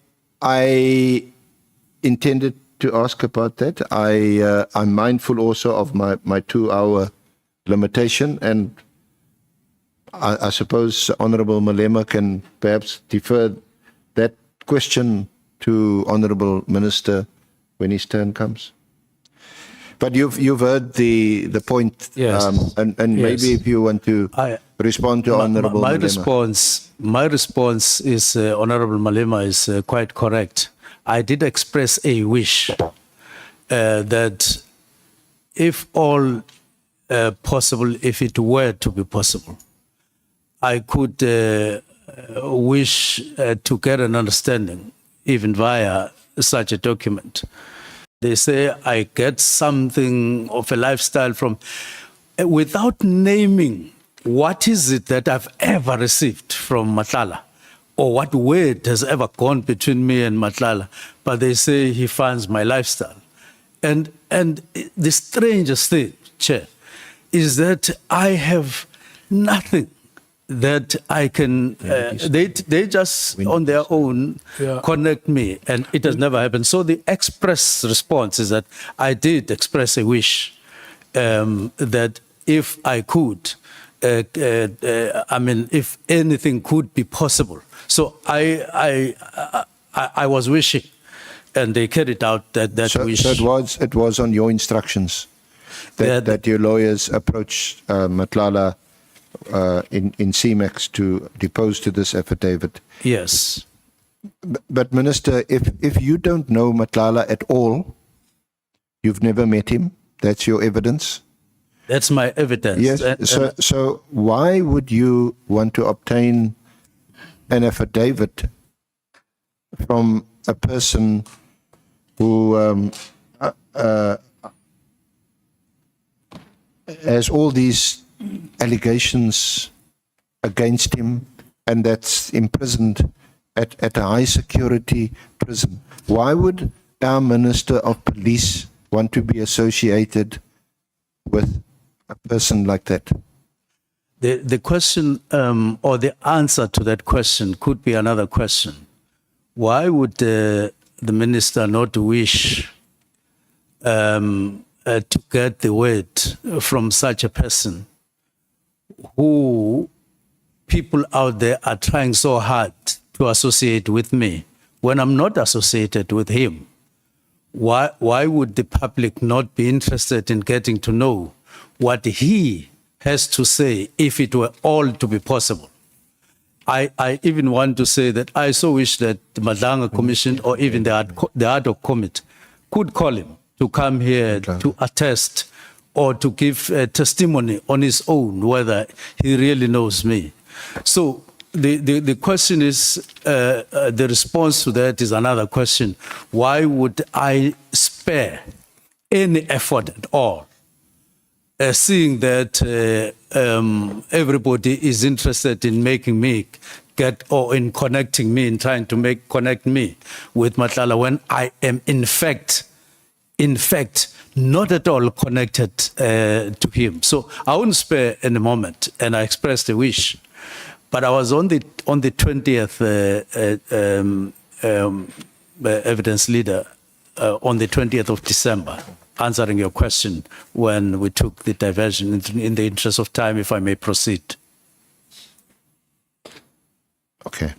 intended to ask about that. I'm mindful also of my 2-hour limitation, and I suppose Honorable Malema can perhaps defer that question to Honorable Minister when his turn comes. But you've heard the point, Yes. and Yes. maybe if you want to respond to Honorable Malema. My response is, Honorable Malema is quite correct. I did express a wish that if all possible, if it were to be possible, I could wish to get an understanding, even via such a document. They say I get something of a lifestyle from, without naming what is it that I've ever received from Matlala, or what word has ever gone between me and Matlala, but they say he funds my lifestyle. And the strangest thing, Chair, is that I have nothing that I can, they just on their own connect me, and it has never happened. So the express response is that I did express a wish that if I could, if anything could be possible. So I was wishing, and they carried out that wish. So it was on your instructions that your lawyers approached Matlala in CMAX to depose to this affidavit. Yes. But Minister, if you don't know Matlala at all, you've never met him, that's your evidence? That's my evidence. Yes. So why would you want to obtain an affidavit from a person who has all these allegations against him and that's imprisoned at a high security prison? Why would our Minister of Police want to be associated with a person like that? The question or the answer to that question could be another question. Why would the minister not wish to get the word from such a person who people out there are trying so hard to associate with me when I'm not associated with him? Why would the public not be interested in getting to know what he has to say if it were all to be possible? I even want to say that I so wish that the Madanga Commission or even the ad hoc committee could call him to come here to attest or to give testimony on his own whether he really knows me. So the question is, the response to that is another question. Why would I spare any effort at all, seeing that everybody is interested in making me in connecting me, in trying to connect me with Matlala, when I am in fact, not at all connected to him. So I wouldn't spare any moment, and I expressed a wish. But I was on the 20th evidence leader on the 20th of December, answering your question when we took the diversion. In the interest of time, if I may proceed. Okay.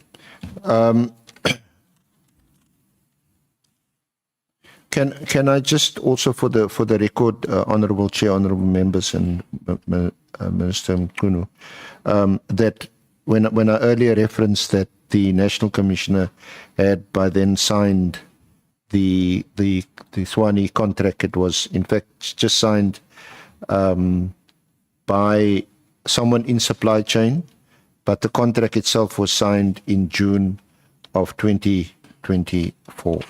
Can I just also for the record, Honourable Chair, Honourable Members, and Minister Mchunu, that when I earlier referenced that the National Commissioner had by then signed the Swanee contract, it was in fact just signed by someone in supply chain, but the contract itself was signed in June of 2024.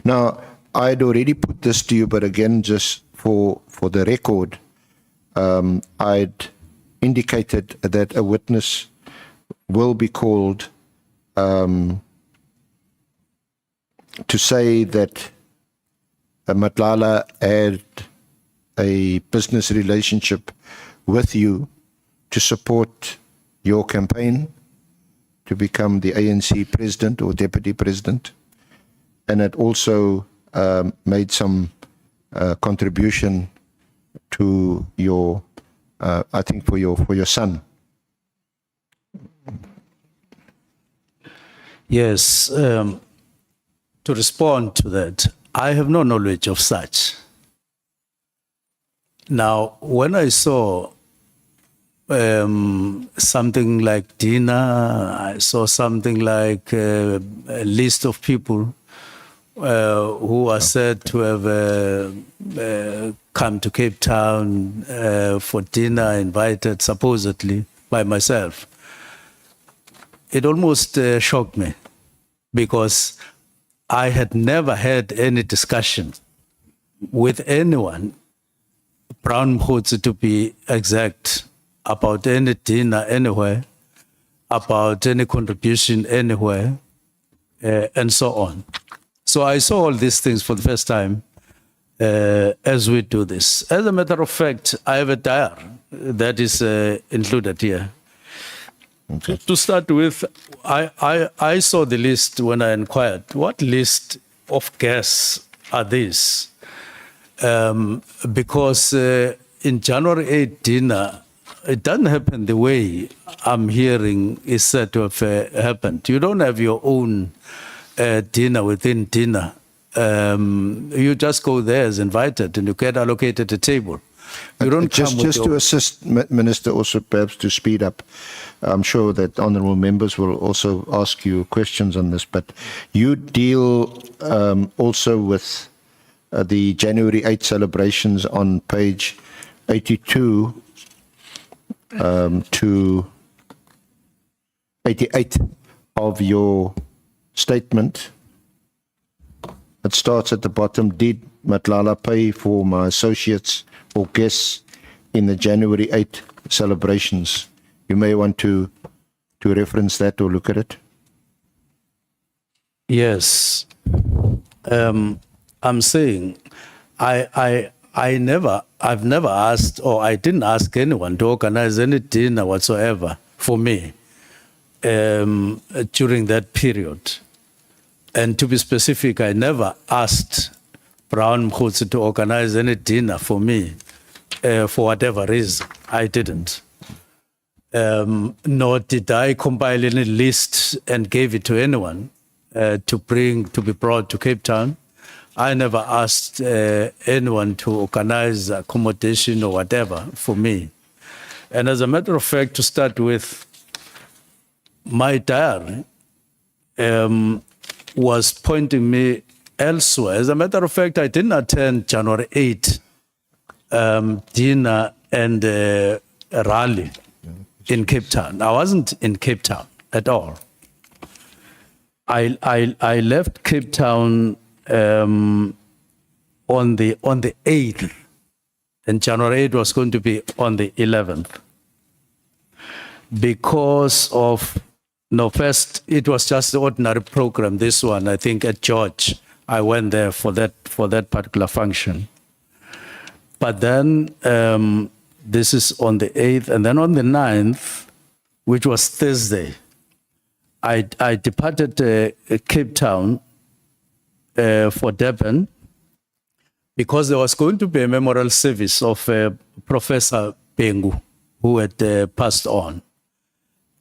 Now, I had already put this to you, but again, just for the record, I'd indicated that a witness will be called to say that Matlala had a business relationship with you to support your campaign to become the ANC president or deputy president, and had also made some contribution to your, I think for your son. Yes, to respond to that, I have no knowledge of such. Now, when I saw something like dinner, I saw something like a list of people who are said to have come to Cape Town for dinner, invited supposedly by myself. It almost shocked me because I had never had any discussion with anyone, Brown Mogotsi to be exact, about any dinner anywhere, about any contribution anywhere, and so on. So I saw all these things for the first time as we do this. As a matter of fact, I have a diary that is included here. Okay. To start with, I saw the list when I inquired, what list of guests are these? Because in January 8 dinner, it doesn't happen the way I'm hearing is said to have happened. You don't have your own dinner within dinner. You just go there as invited and you get allocated a table. You don't come with Just to your- assist Minister also perhaps to speed up. I'm sure that honourable members will also ask you questions on this, but you deal also with the January 8 celebrations on page 82 to 88 of your statement. It starts at the bottom. Did Matlala pay for my associates or guests in the January 8 celebrations? You may want to reference that or look at it. Yes. I'm saying I've never asked, or I didn't ask anyone to organize any dinner whatsoever for me during that period. And to be specific, I never asked Brown Mkhwanazi to organize any dinner for me for whatever reason. I didn't. Nor did I compile any list and gave it to anyone to be brought to Cape Town. I never asked anyone to organize accommodation or whatever for me. And as a matter of fact, to start with, my diary was pointing me elsewhere. As a matter of fact, I didn't attend January 8 dinner and rally in Cape Town. I wasn't in Cape Town at all. I left Cape Town on the 8th, and January 8 was going to be on the 11th. Because of, no, first it was just the ordinary program. This one, I think at George, I went there for that particular function. But then this is on the 8th, and then on the 9th, which was Thursday, I departed Cape Town for Durban because there was going to be a memorial service of Professor Bengu, who had passed on.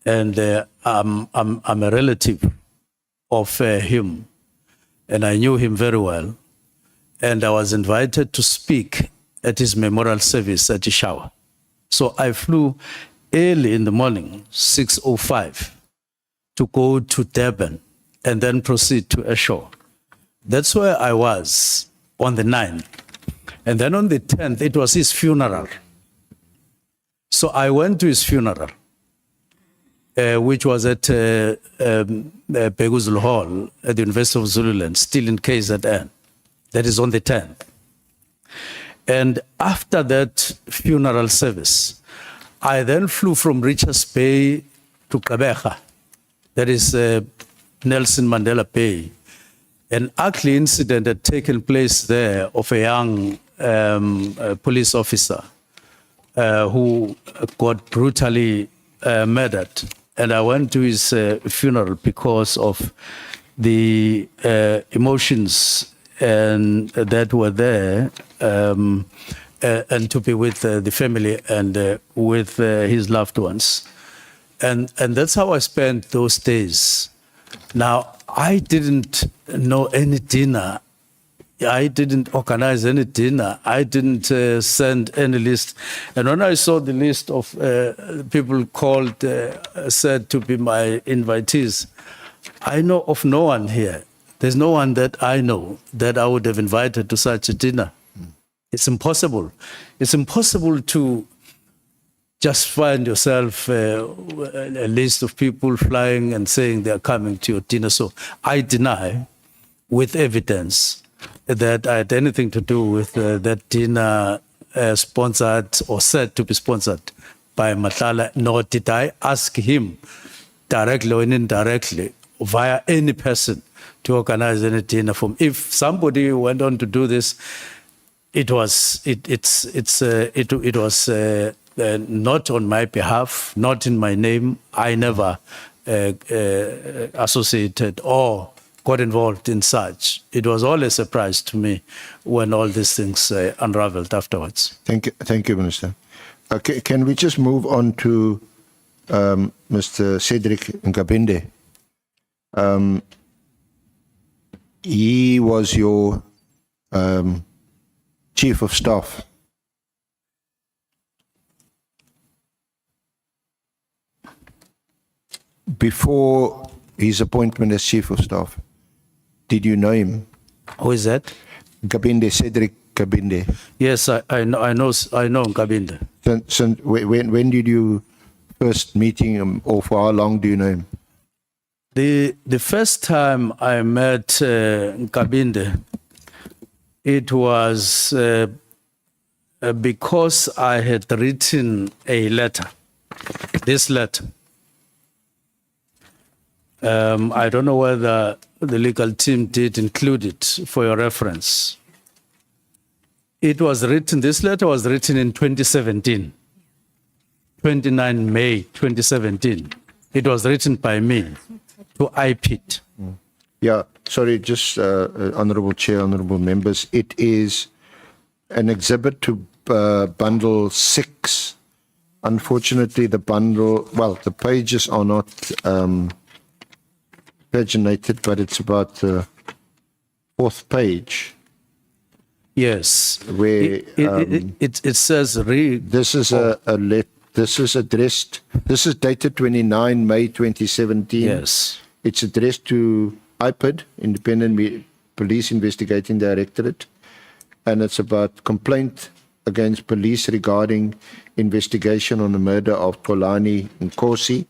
And I'm a relative of him, and I knew him very well. And I was invited to speak at his memorial service at Ishawa. So I flew early in the morning, 6:05, to go to Durban and then proceed to Esho. That's where I was on the 9th. And then on the 10th, it was his funeral. So I went to his funeral, which was at Beguzul Hall at the University of Zululand, still in KZN. That is on the 10th. And after that funeral service, I then flew from Richards Bay to Gqeberha. That is Nelson Mandela Bay. An ugly incident had taken place there of a young police officer who got brutally murdered. And I went to his funeral because of the emotions and that were there, and to be with the family and with his loved ones. And that's how I spent those days. Now, I didn't know any dinner. I didn't organize any dinner. I didn't send any list. And when I saw the list of people called, said to be my invitees, I know of no one here. There's no one that I know that I would have invited to such a dinner. It's impossible. It's impossible to just find yourself a list of people flying and saying they're coming to your dinner. So I deny with evidence that I had anything to do with that dinner sponsored or said to be sponsored by Matlala, nor did I ask him directly or indirectly via any person to organize any dinner for me. If somebody went on to do this, it was not on my behalf, not in my name. I never associated or got involved in such. It was all a surprise to me when all these things unraveled afterwards. Thank you, Minister. Okay, can we just move on to Mr. Cedric Nkabinde? He was your chief of staff before his appointment as Chief of Staff, did you know him? Who is that? Kabinde, Cedric Kabinde. Yes, I know Nkabinde. When did you first meeting him, or for how long do you know him? The first time I met Nkabinde, it was because I had written a letter. This letter. I don't know whether the legal team did include it for your reference. It was written, this letter was written in 2017, 29 May 2017. It was written by me to IPIT. Yeah, sorry, just Honorable Chair, Honorable Members, it is an exhibit to bundle 6. Unfortunately, the the pages are not paginated, but it's about the 4th page. Yes. Where it says read. this is this is addressed, this is dated 29 May 2017. Yes. It's addressed to IPID, Independent Police Investigating Directorate, and it's about complaint against police regarding investigation on the murder of Xolani Nkosi,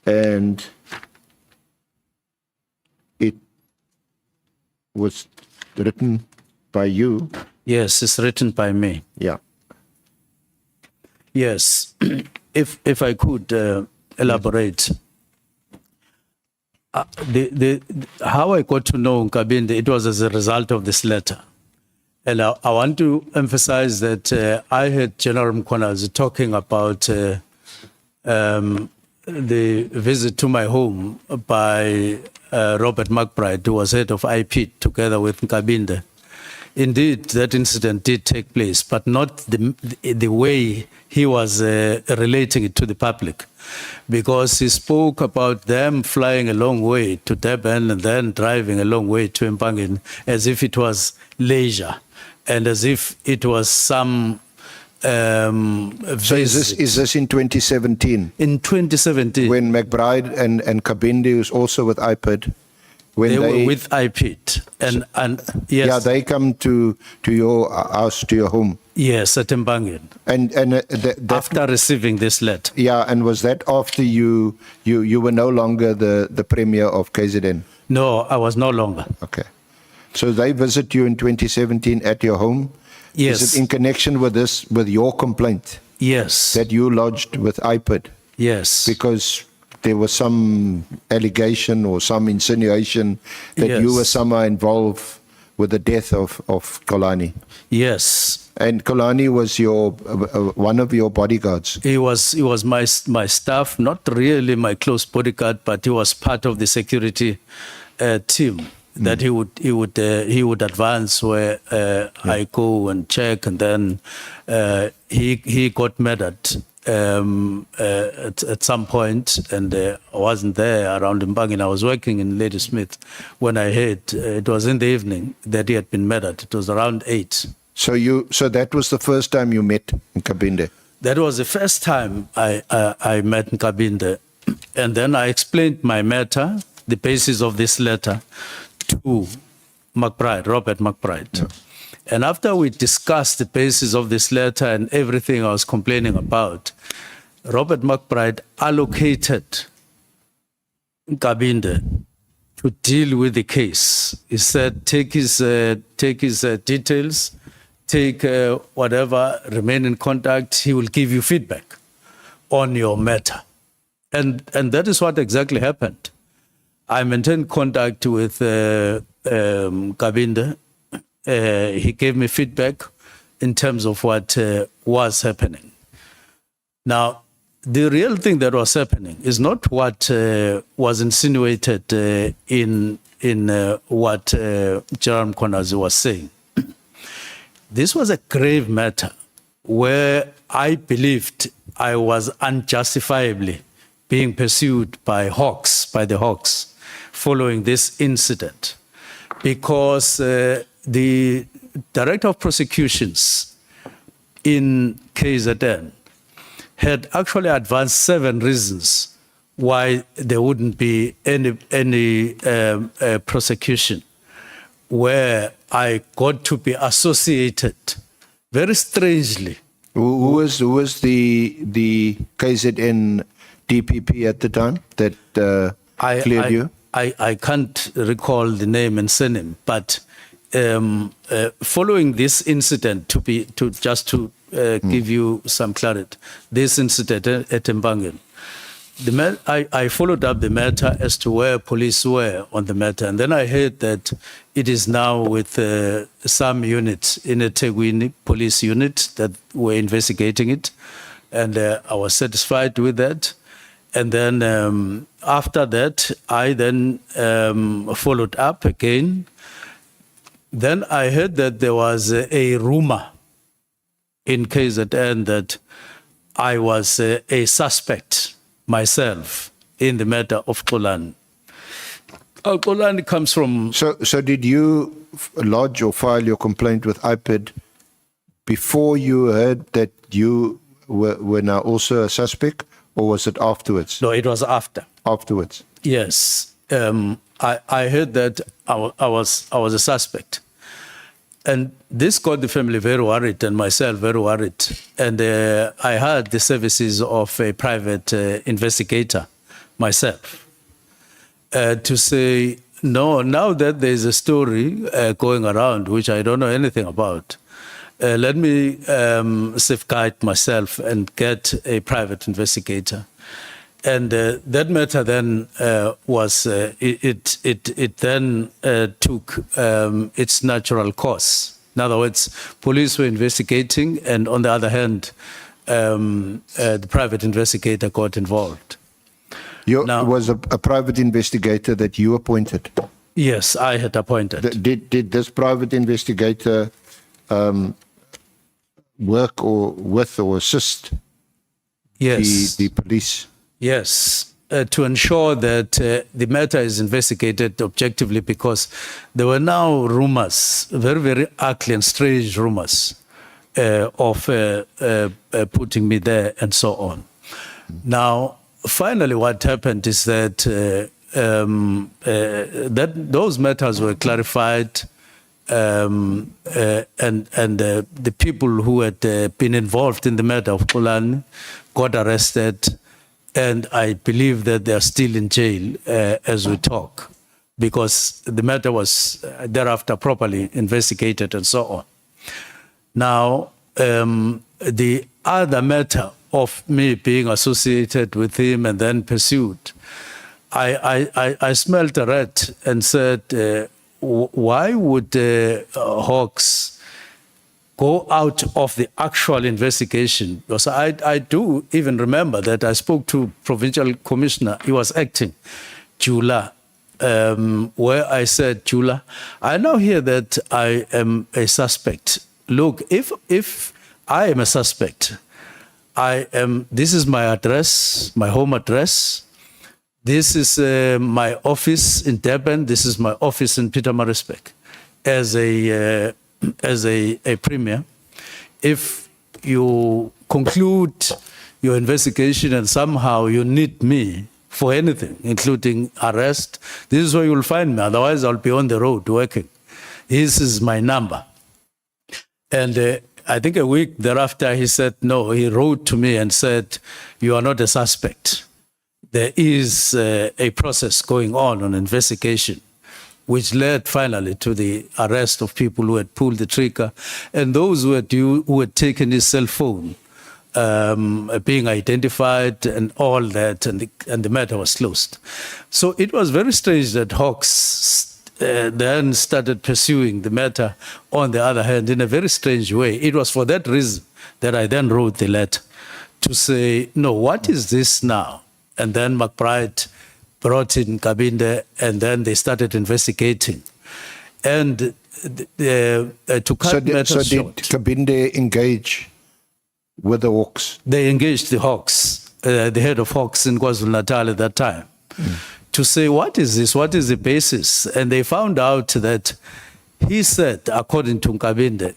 and it was written by you. Yes, it's written by me. Yeah. Yes. If I could elaborate. How I got to know Nkabinde, it was as a result of this letter. And I want to emphasize that I heard General Mkhwanazi talking about the visit to my home by Robert McBride, who was head of IP, together with Nkabinde. Indeed, that incident did take place, but not the way he was relating it to the public, because he spoke about them flying a long way to Durban and then driving a long way to Mpangeni as if it was leisure and as if it was some So is this in 2017? In 2017. When McBride and Kabinde, who's also with IPID, when they were with IPID. And yes. Yeah, they come to your house, to your home. Yes, at Mpangeni. And after receiving this letter. Yeah, and was that after you were no longer the premier of KZN? No, I was no longer. Okay. So they visit you in 2017 at your home? Yes. Is it in connection with this, with your complaint? Yes. That you lodged with IPID? Yes. Because there was some allegation or some insinuation that Yes. you were somehow involved with the death of Xolani. Yes. And Xolani was your one of your bodyguards. He was my staff, not really my close bodyguard, but he was part of the security team that he would advance where I go and check, and then he got murdered at some point, and I wasn't there around Mpangeni. I was working in Ladysmith when I heard it was in the evening that he had been murdered. It was around 8. So that was the first time you met Nkabinde? That was the first time I met Nkabinde, and then I explained my matter, the basis of this letter, to McBride, Robert McBride. Yeah. And after we discussed the basis of this letter and everything I was complaining about, Robert McBride allocated Nkabinde to deal with the case. He said, take his details, take whatever, remain in contact. He will give you feedback on your matter. And that is what exactly happened. I maintained contact with Nkabinde. He gave me feedback in terms of what was happening. Now, the real thing that was happening is not what was insinuated in what General Mkhwanazi was saying. This was a grave matter where I believed I was unjustifiably being pursued by HOCs, by the HOCs, following this incident, because the Director of Prosecutions in KZN had actually advanced 7 reasons why there wouldn't be any prosecution where I got to be associated very strangely. Who was the KZN DPP at the time that cleared you? I can't recall the name and surname, but following this incident, to give you some clarity, this incident at Mbangen, I followed up the matter as to where police were on the matter, and then I heard that it is now with some units in a Tegwini police unit that were investigating it, and I was satisfied with that. And then after that, I then followed up again. Then I heard that there was a rumor in KZN that I was a suspect myself in the matter of Xolani. Xolani comes from... So did you lodge or file your complaint with IPID before you heard that you were now also a suspect, or was it afterwards? No, it was after. Afterwards. Yes. I heard that I was a suspect. And this got the family very worried and myself very worried. And I had the services of a private investigator myself to say, no, now that there's a story going around which I don't know anything about, let me safeguard myself and get a private investigator. And that matter then it then took its natural course. In other words, police were investigating, and on the other hand, the private investigator got involved. Was a private investigator that you appointed? Yes, I had appointed. Did this private investigator work with or assist the police? Yes, to ensure that the matter is investigated objectively, because there were now rumors, very, very ugly and strange rumors of putting me there and so on. Now, finally, what happened is that that those matters were clarified, and the people who had been involved in the matter of Xolani got arrested. And I believe that they are still in jail as we talk, because the matter was thereafter properly investigated and so on. Now, the other matter of me being associated with him and then pursued, I smelled a rat and said, why would HOCs go out of the actual investigation? Because I do even remember that I spoke to Provincial Commissioner, he was acting, Jula, where I said, Jula, I now hear that I am a suspect. Look, if I am a suspect, this is my address, my home address. This is my office in Durban. This is my office in Pietermaritzburg as a premier. If you conclude your investigation and somehow you need me for anything, including arrest, this is where you'll find me. Otherwise, I'll be on the road working. This is my number. And I think a week thereafter, he said, no, he wrote to me and said, you are not a suspect. There is a process going on investigation, which led finally to the arrest of people who had pulled the trigger and those who had taken his cell phone, being identified and all that, and the matter was closed. So it was very strange that HOCs then started pursuing the matter on the other hand in a very strange way. It was for that reason that I then wrote the letter to say, no, what is this now? And then McBride brought in Kabinde, and then they started investigating. And to cut matters short, did Kabinde engage with the HOCs? They engaged the HOCs, the head of HOCs in KwaZulu-Natal at that time, to say, what is this? What is the basis? And they found out that he said, according to Kabinde,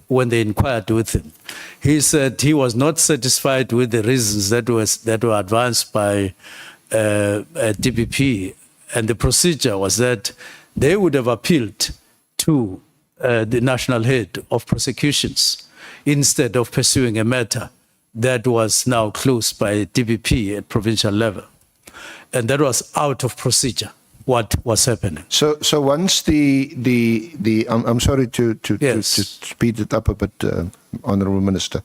when they inquired with him, he said he was not satisfied with the reasons that were advanced by DPP, and the procedure was that they would have appealed to the national head of prosecutions instead of pursuing a matter that was now closed by DPP at provincial level. And that was out of procedure, what was happening. So once I'm sorry to speed it up a bit, Honourable Minister.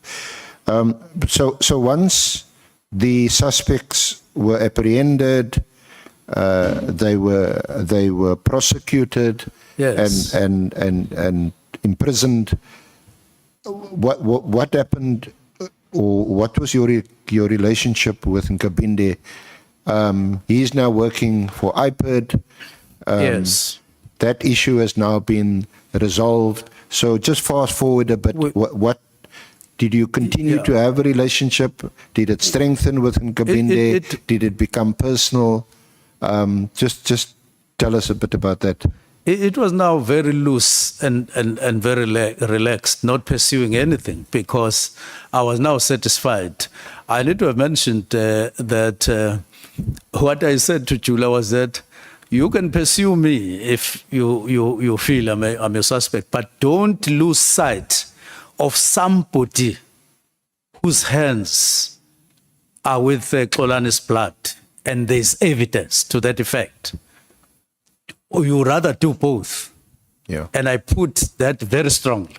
So once the suspects were apprehended, they were prosecuted, Yes. and imprisoned. What happened, or what was your relationship with Nkabinde? He's now working for IPID. Yes. That issue has now been resolved. So just fast forward a bit. What did you continue to have a relationship? Did it strengthen with Nkabinde? Did it become personal? Just tell us a bit about that. It was now very loose and very relaxed, not pursuing anything, because I was now satisfied. I need to have mentioned that what I said to Chula was that you can pursue me if you feel I'm a suspect, but don't lose sight of somebody whose hands are with Xolani's blood, and there's evidence to that effect. Or you rather do both. Yeah. And I put that very strongly.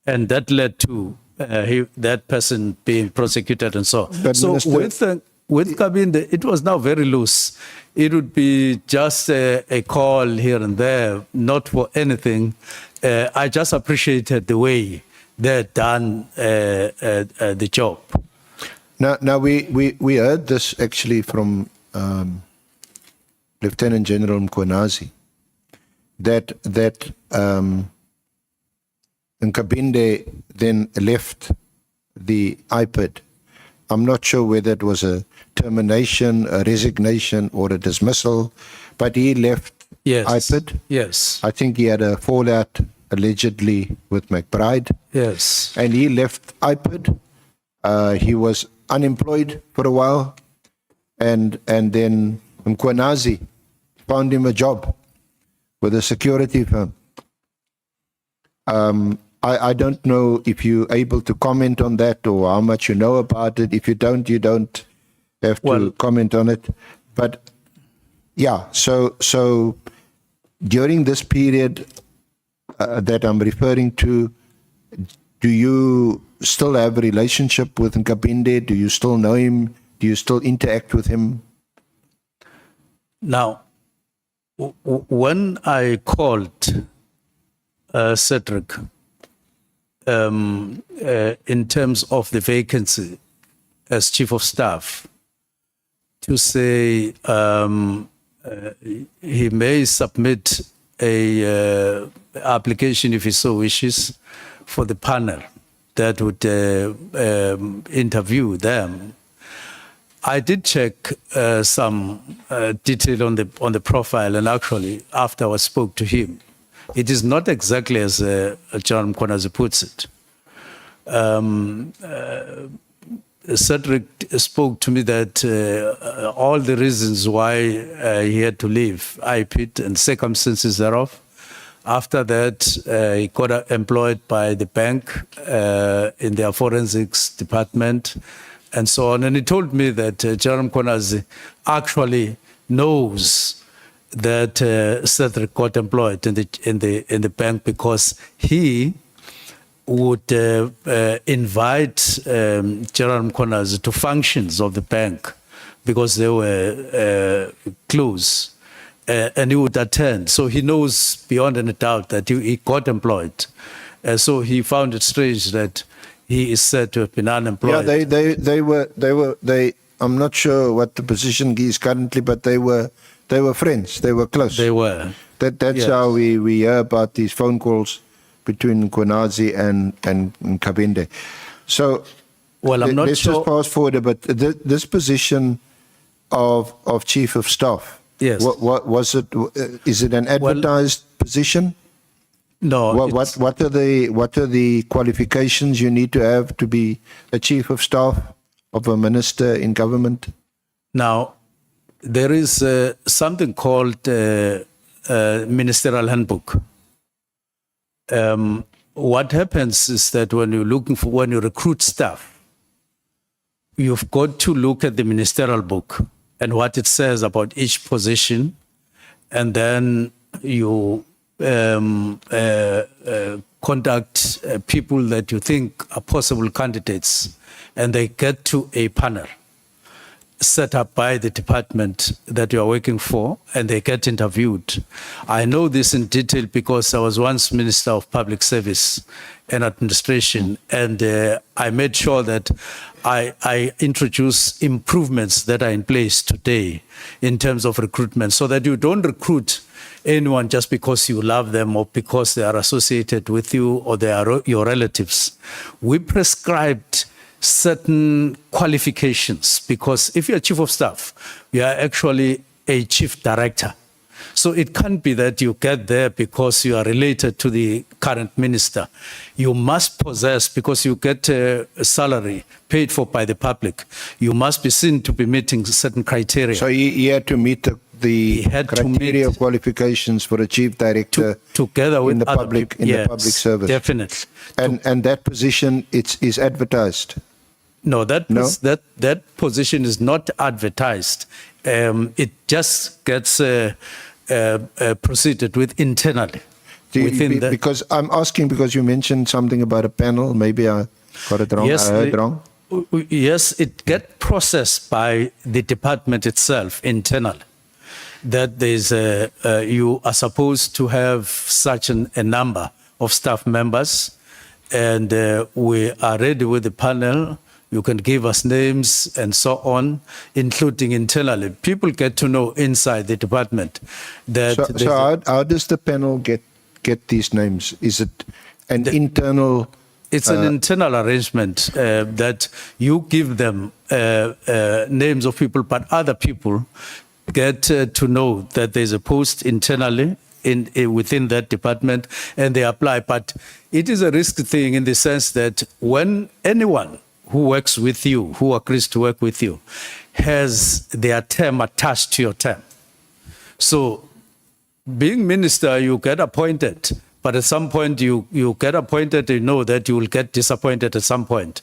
And that led to that person being prosecuted and so on. But So Minister, with Kabinde, it was now very loose. It would be just a call here and there, not for anything. I just appreciated the way they had done the job. Now we heard this actually from Lieutenant General Mkhwanazi, that Nkabinde then left the IPID. I'm not sure whether it was a termination, a resignation, or a dismissal, but he left IPID. Yes. I think he had a fallout allegedly with McBride. Yes. And he left IPID. He was unemployed for a while, and then Mkhwanazi found him a job with a security firm. I don't know if you're able to comment on that or how much you know about it. If you don't have to comment on it. But yeah, so during this period that I'm referring to, do you still have a relationship with Nkabinde? Do you still know him? Do you still interact with him? Now, when I called Cedric in terms of the vacancy as Chief of Staff, to say he may submit a application if he so wishes for the panel that would interview them. I did check some detail on the profile, and actually, after I spoke to him, it is not exactly as General Mkhwanazi puts it. Cedric spoke to me that all the reasons why he had to leave IPID and circumstances thereof. After that, he got employed by the bank in their forensics department and so on. And he told me that General Mkhwanazi actually knows that Cedric got employed in the bank because he would invite General Mkhwanazi to functions of the bank because they were close, and he would attend. So he knows beyond any doubt that he got employed. So he found it strange that he is said to have been unemployed. Yeah, they were. I'm not sure what the position is currently, but they were friends. They were close. They were. That's Yes. how we hear about these phone calls between Mkhwanazi and Nkabinde. So, Well, I'm not let's sure. just fast forward a bit. This position of Chief of Staff. Yes. What was it? Is it an advertised position? No. What are the qualifications you need to have to be a Chief of Staff of a minister in government? Now, there is something called ministerial handbook. What happens is that when you recruit staff, you've got to look at the ministerial book and what it says about each position, and then you contact people that you think are possible candidates, and they get to a panel set up by the department that you are working for, and they get interviewed. I know this in detail because I was once Minister of Public Service and Administration, and I made sure that I introduce improvements that are in place today in terms of recruitment, so that you don't recruit anyone just because you love them or because they are associated with you or they are your relatives. We prescribed certain qualifications, because if you're chief of staff, you are actually a chief director. So it can't be that you get there because you are related to the current minister. You must possess, because you get a salary paid for by the public, you must be seen to be meeting certain criteria. So he had to meet the criteria of qualifications for a chief director together with in the other public people. in the public service. Definitely. And that position is advertised. No, that position is not advertised. It just gets proceeded with internally. Because I'm asking because you mentioned something about a panel. Maybe I got it wrong. Yes, I heard wrong. Yes, it gets processed by the department itself internally. That there's you are supposed to have such a number of staff members, and we are ready with the panel. You can give us names and so on, including internally. People get to know inside the department that. So how does the panel get these names? Is it an internal? It's an internal arrangement that you give them names of people, but other people get to know that there's a post internally within that department, and they apply. But it is a risk thing in the sense that when anyone who works with you, who agrees to work with you, has their term attached to your term. So being minister, you get appointed, but at some point you get appointed, you know that you will get disappointed at some point.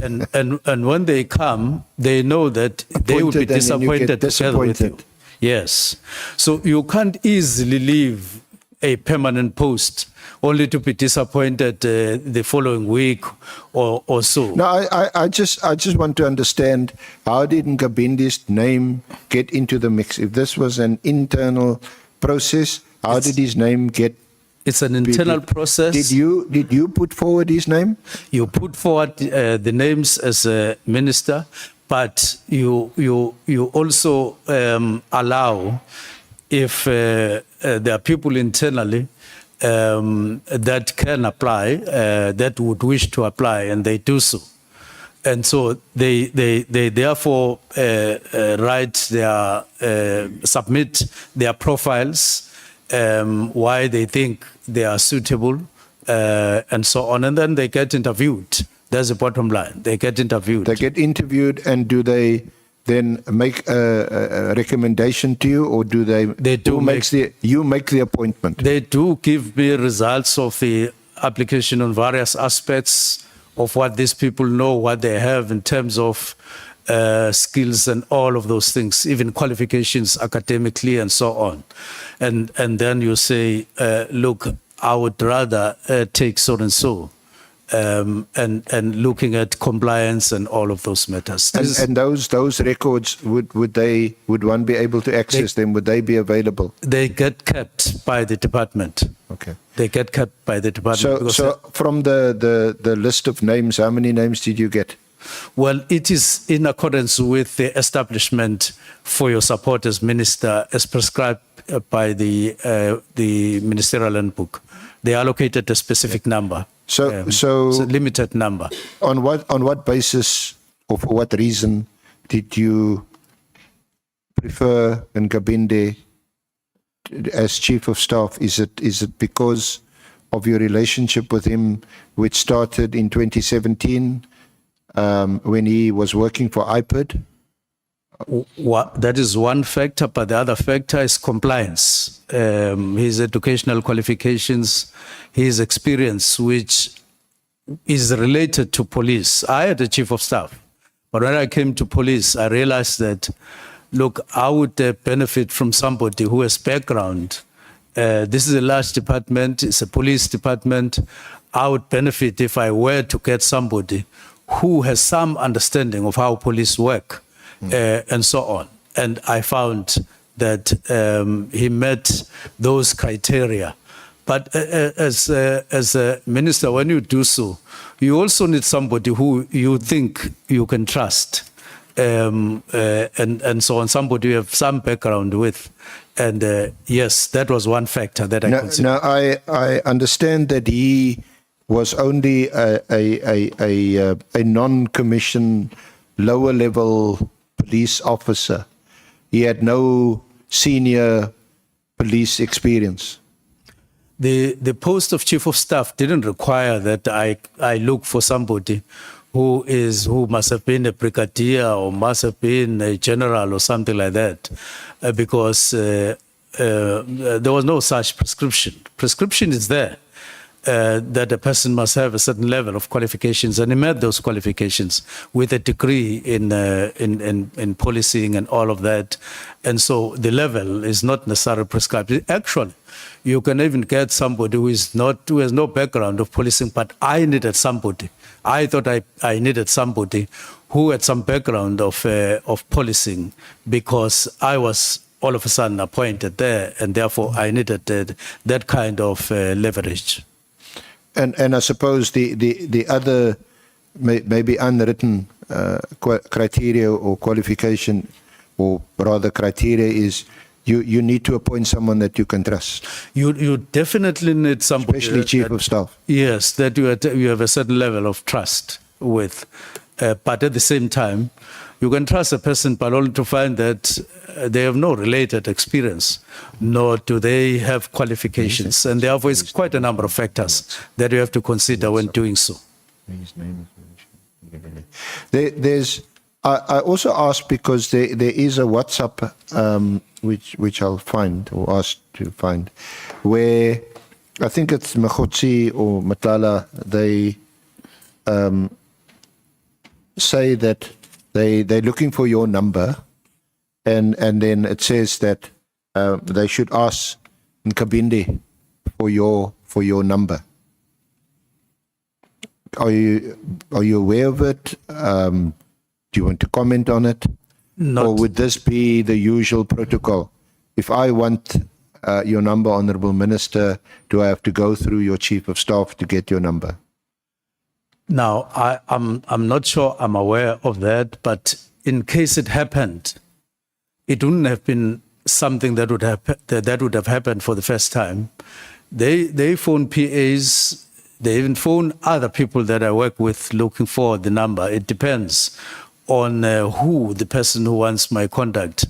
And when they come, they know that they will be disappointed together with you. Yes. So you can't easily leave a permanent post only to be disappointed the following week or so. No, I just want to understand, how did Nkabindi's name get into the mix? If this was an internal process, how did his name get? It's an internal process. Did you put forward his name? You put forward the names as a minister, but you also allow, if there are people internally that can apply, that would wish to apply, and they do so. And so they therefore submit their profiles, why they think they are suitable, and so on. And then they get interviewed. That's the bottom line. They get interviewed. They get interviewed, and do they then make a recommendation to you, or do they? They do. You make the appointment. They do give me results of the application on various aspects of what these people know, what they have in terms of skills and all of those things, even qualifications academically and so on. And then you say, look, I would rather take so and so. And looking at compliance and all of those matters. And those records, would one be able to access them? Would they be available? They get kept by the department. Okay. They get kept by the department. So from the list of names, how many names did you get? Well, it is in accordance with the establishment for your support as minister, as prescribed by the ministerial handbook. They allocated a specific number. So it's a limited number. On what basis or for what reason did you prefer Nkabinde as chief of staff? Is it because of your relationship with him, which started in 2017 when he was working for IPID, That is one factor, but the other factor is compliance. His educational qualifications, his experience, which is related to police. I had a chief of staff, but when I came to police, I realized that, look, I would benefit from somebody who has background. This is a large department, it's a police department. I would benefit if I were to get somebody who has some understanding of how police work, and so on. And I found that he met those criteria. But as a minister, when you do so, you also need somebody who you think you can trust, and so on, somebody you have some background with. And yes, that was one factor that I considered. Now, I understand that he was only a non-commissioned, lower-level police officer. He had no senior police experience. The post of chief of staff didn't require that I look for somebody who must have been a brigadier or must have been a general or something like that, because there was no such prescription. Prescription is there. That a person must have a certain level of qualifications, and he met those qualifications with a degree in policing and all of that. And so the level is not necessarily prescribed. Actually, you can even get somebody who has no background of policing, but I needed somebody. I thought I needed somebody who had some background of policing, because I was all of a sudden appointed there, and therefore I needed that kind of leverage. And I suppose the other maybe unwritten criteria or qualification, or rather criteria, is you need to appoint someone that you can trust. You definitely need somebody, especially chief of staff. Yes, that you have a certain level of trust with. But at the same time, you can trust a person, but only to find that they have no related experience, nor do they have qualifications. And therefore, it's quite a number of factors that you have to consider when doing so. I also asked because there is a WhatsApp, which I'll find, or ask to find, where I think it's Mogotsi or Matala, they say that they're looking for your number, and then it says that they should ask Nkabinde for your number. Are you aware of it? Do you want to comment on it? Not. Or would this be the usual protocol? If I want your number, Honourable Minister, do I have to go through your Chief of Staff to get your number? Now, I'm not sure I'm aware of that, but in case it happened, it wouldn't have been something that would have happened for the first time. They phone PAs, they even phone other people that I work with looking for the number. It depends on who the person who wants my contact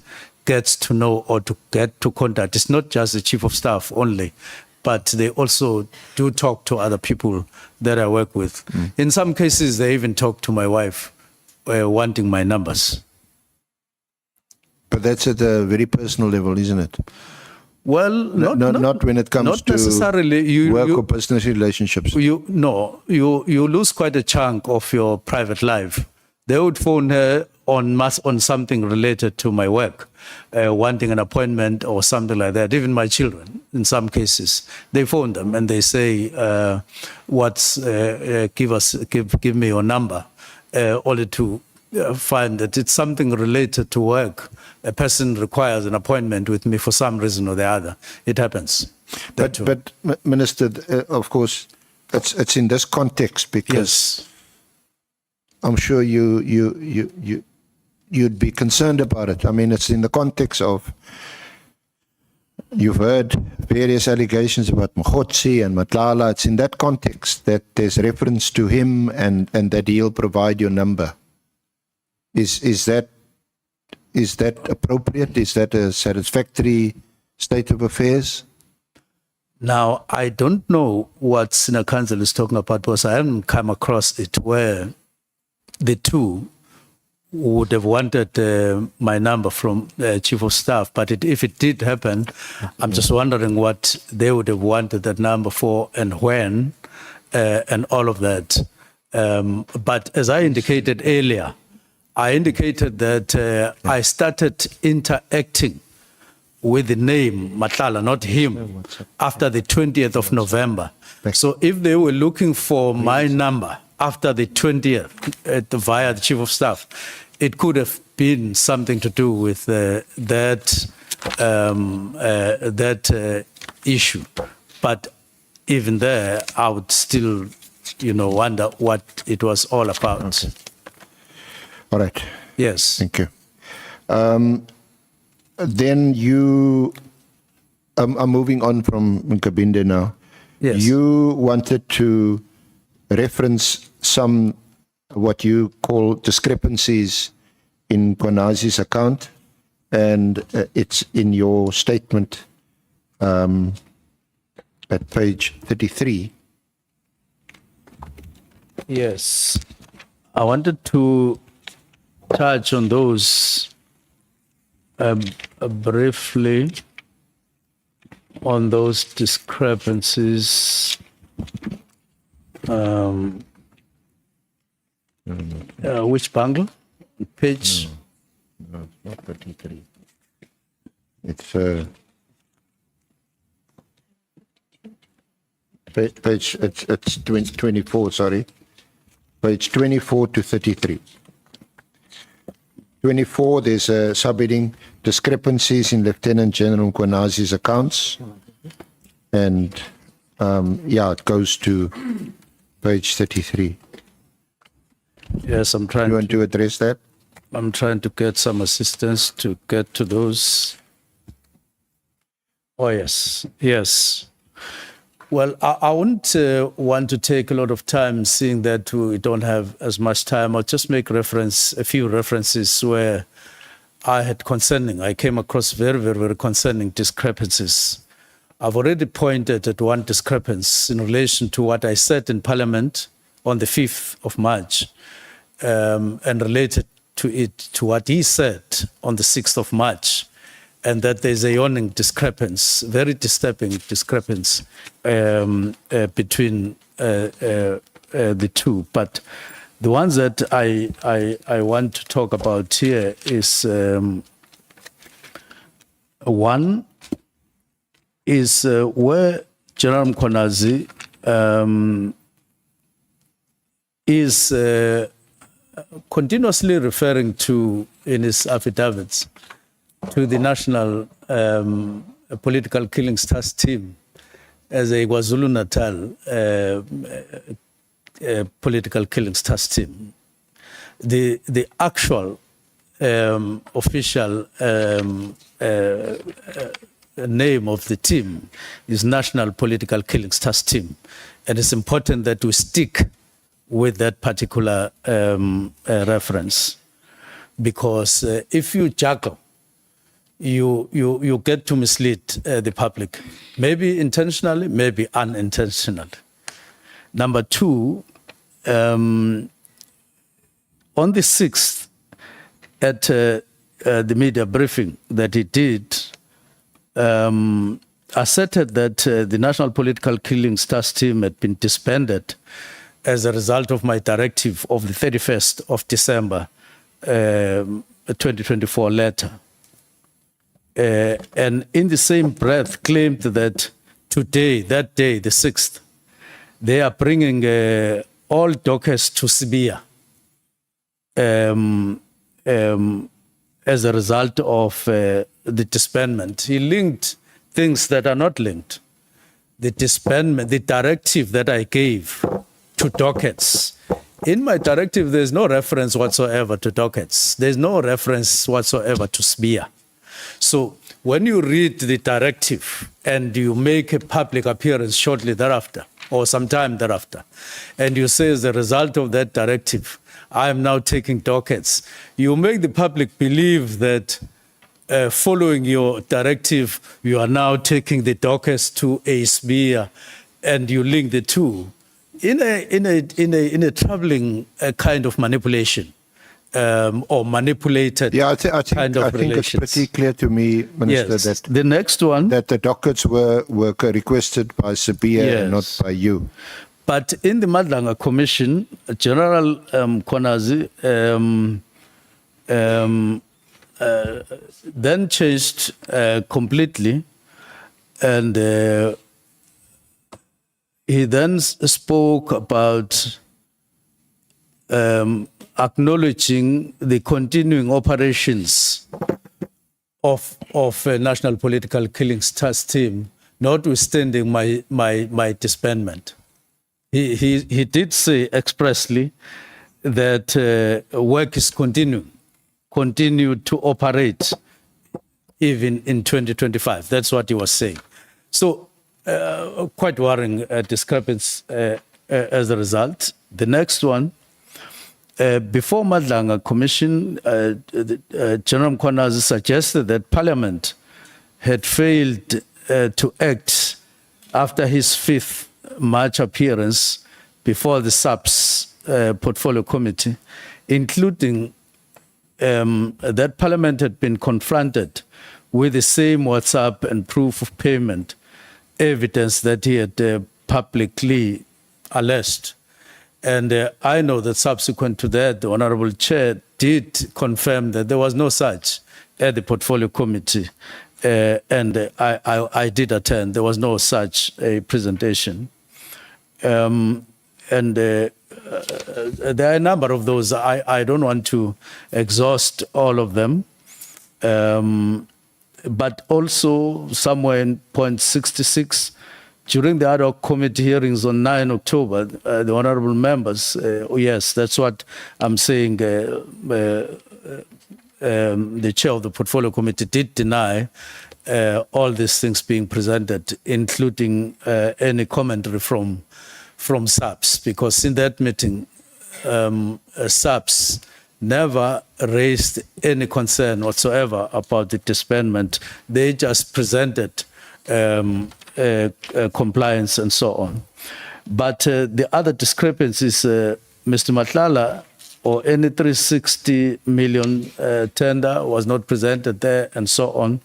gets to know or to get to contact. It's not just the chief of staff only, but they also do talk to other people that I work with. In some cases, they even talk to my wife wanting my numbers. But that's at a very personal level, isn't it? Well, not when it comes not to necessarily. work or business relationships. You lose quite a chunk of your private life. They would phone her on something related to my work, wanting an appointment or something like that. Even my children, in some cases, they phone them and they say, give me your number, only to find that it's something related to work. A person requires an appointment with me for some reason or the other. It happens. But Minister, of course, it's in this context, because yes, I'm sure you'd be concerned about it. I mean, it's in the context of, you've heard various allegations about Mogotsi and Matlala. It's in that context that there's reference to him and that he'll provide your number. Is that appropriate? Is that a satisfactory state of affairs? Now, I don't know what Senior Counsel is talking about, because I haven't come across it where the two would have wanted my number from Chief of Staff, but if it did happen, I'm just wondering what they would have wanted that number for and when and all of that. But as I indicated earlier, I indicated that I started interacting with the name Matlala, not him, after the 20th of November. So if they were looking for my number after the 20th via the Chief of Staff, it could have been something to do with that issue. But even there, I would still, wonder what it was all about. Okay. All right. Yes. Thank you. Then you, I'm moving on from Nkabinde now. Yes. You wanted to reference some, what you call discrepancies in Mkhwanazi's account, and it's in your statement at page 33. Yes. I wanted to touch on those briefly, on those discrepancies. Which bundle? Page? No, it's not 33. It's page, it's 24, sorry. Page 24 to 33. 24, there's a subheading, discrepancies in Lieutenant General Mkhwanazi's accounts. And it goes to page 33. Yes, I'm trying. You want to address that? I'm trying to get some assistance to get to those. Oh, yes. Yes. Well, I wouldn't want to take a lot of time, seeing that we don't have as much time. I'll just make a few references where I came across very, very, very concerning discrepancies. I've already pointed at one discrepancy in relation to what I said in Parliament on the 5th of March, and related to what he said on the 6th of March. And that there's a yawning discrepancy, very disturbing discrepancy between the two. But the ones that I want to talk about here is one is where General Mkhwanazi is continuously referring to, in his affidavits, to the National Political Killings Task Team as a KwaZulu-Natal political killings task team. The actual official name of the team is National Political Killings Task Team, and it's important that we stick with that particular reference, because if you juggle, you get to mislead the public, maybe intentionally, maybe unintentionally. Number two, on the 6th, at the media briefing that he did, asserted that the National Political Killings Task Team had been disbanded as a result of my directive of the 31st of December 2024 letter. And in the same breath claimed that today, that day, the 6th, they are bringing all dockers to Sibia as a result of the disbandment. He linked things that are not linked. The disbandment, the directive that I gave to dockets. In my directive, there's no reference whatsoever to dockets. There's no reference whatsoever to Sibia. So when you read the directive and you make a public appearance shortly thereafter, or sometime thereafter, and you say as a result of that directive, I am now taking dockets, you make the public believe that following your directive, you are now taking the dockets to a Sibia, and you link the two in a troubling kind of manipulation or manipulated Yeah, I think kind of I think it's relations. pretty clear to me, Minister, Yes. that The next one, that the dockets were requested by Sabia and not Yes. by you. but in the Madlanga Commission, General Mkhwanazi then changed completely, and he then spoke about acknowledging the continuing operations of a national political killings task team, notwithstanding my disbandment. He did say expressly that work is continue to operate even in 2025. That's what he was saying. So quite worrying discrepancy as a result. The next one, before Madlanga Commission, General Mkhwanazi suggested that Parliament had failed to act after his 5th March appearance before the SAPS Portfolio Committee, including that Parliament had been confronted with the same WhatsApp and proof of payment evidence that he had publicly alleged. And I know that subsequent to that, the Honorable Chair did confirm that there was no such at the Portfolio Committee. And I did attend. There was no such a presentation. And there are a number of those. I don't want to exhaust all of them. But also somewhere in point 66, during the ad hoc committee hearings on 9 October, the honorable members, yes, that's what I'm saying, the chair of the portfolio committee did deny all these things being presented, including any commentary from SAPS, because in that meeting, SAPS never raised any concern whatsoever about the disbandment. They just presented compliance and so on. But the other discrepancies, Mr. Matlala, or any 360 million tender was not presented there and so on.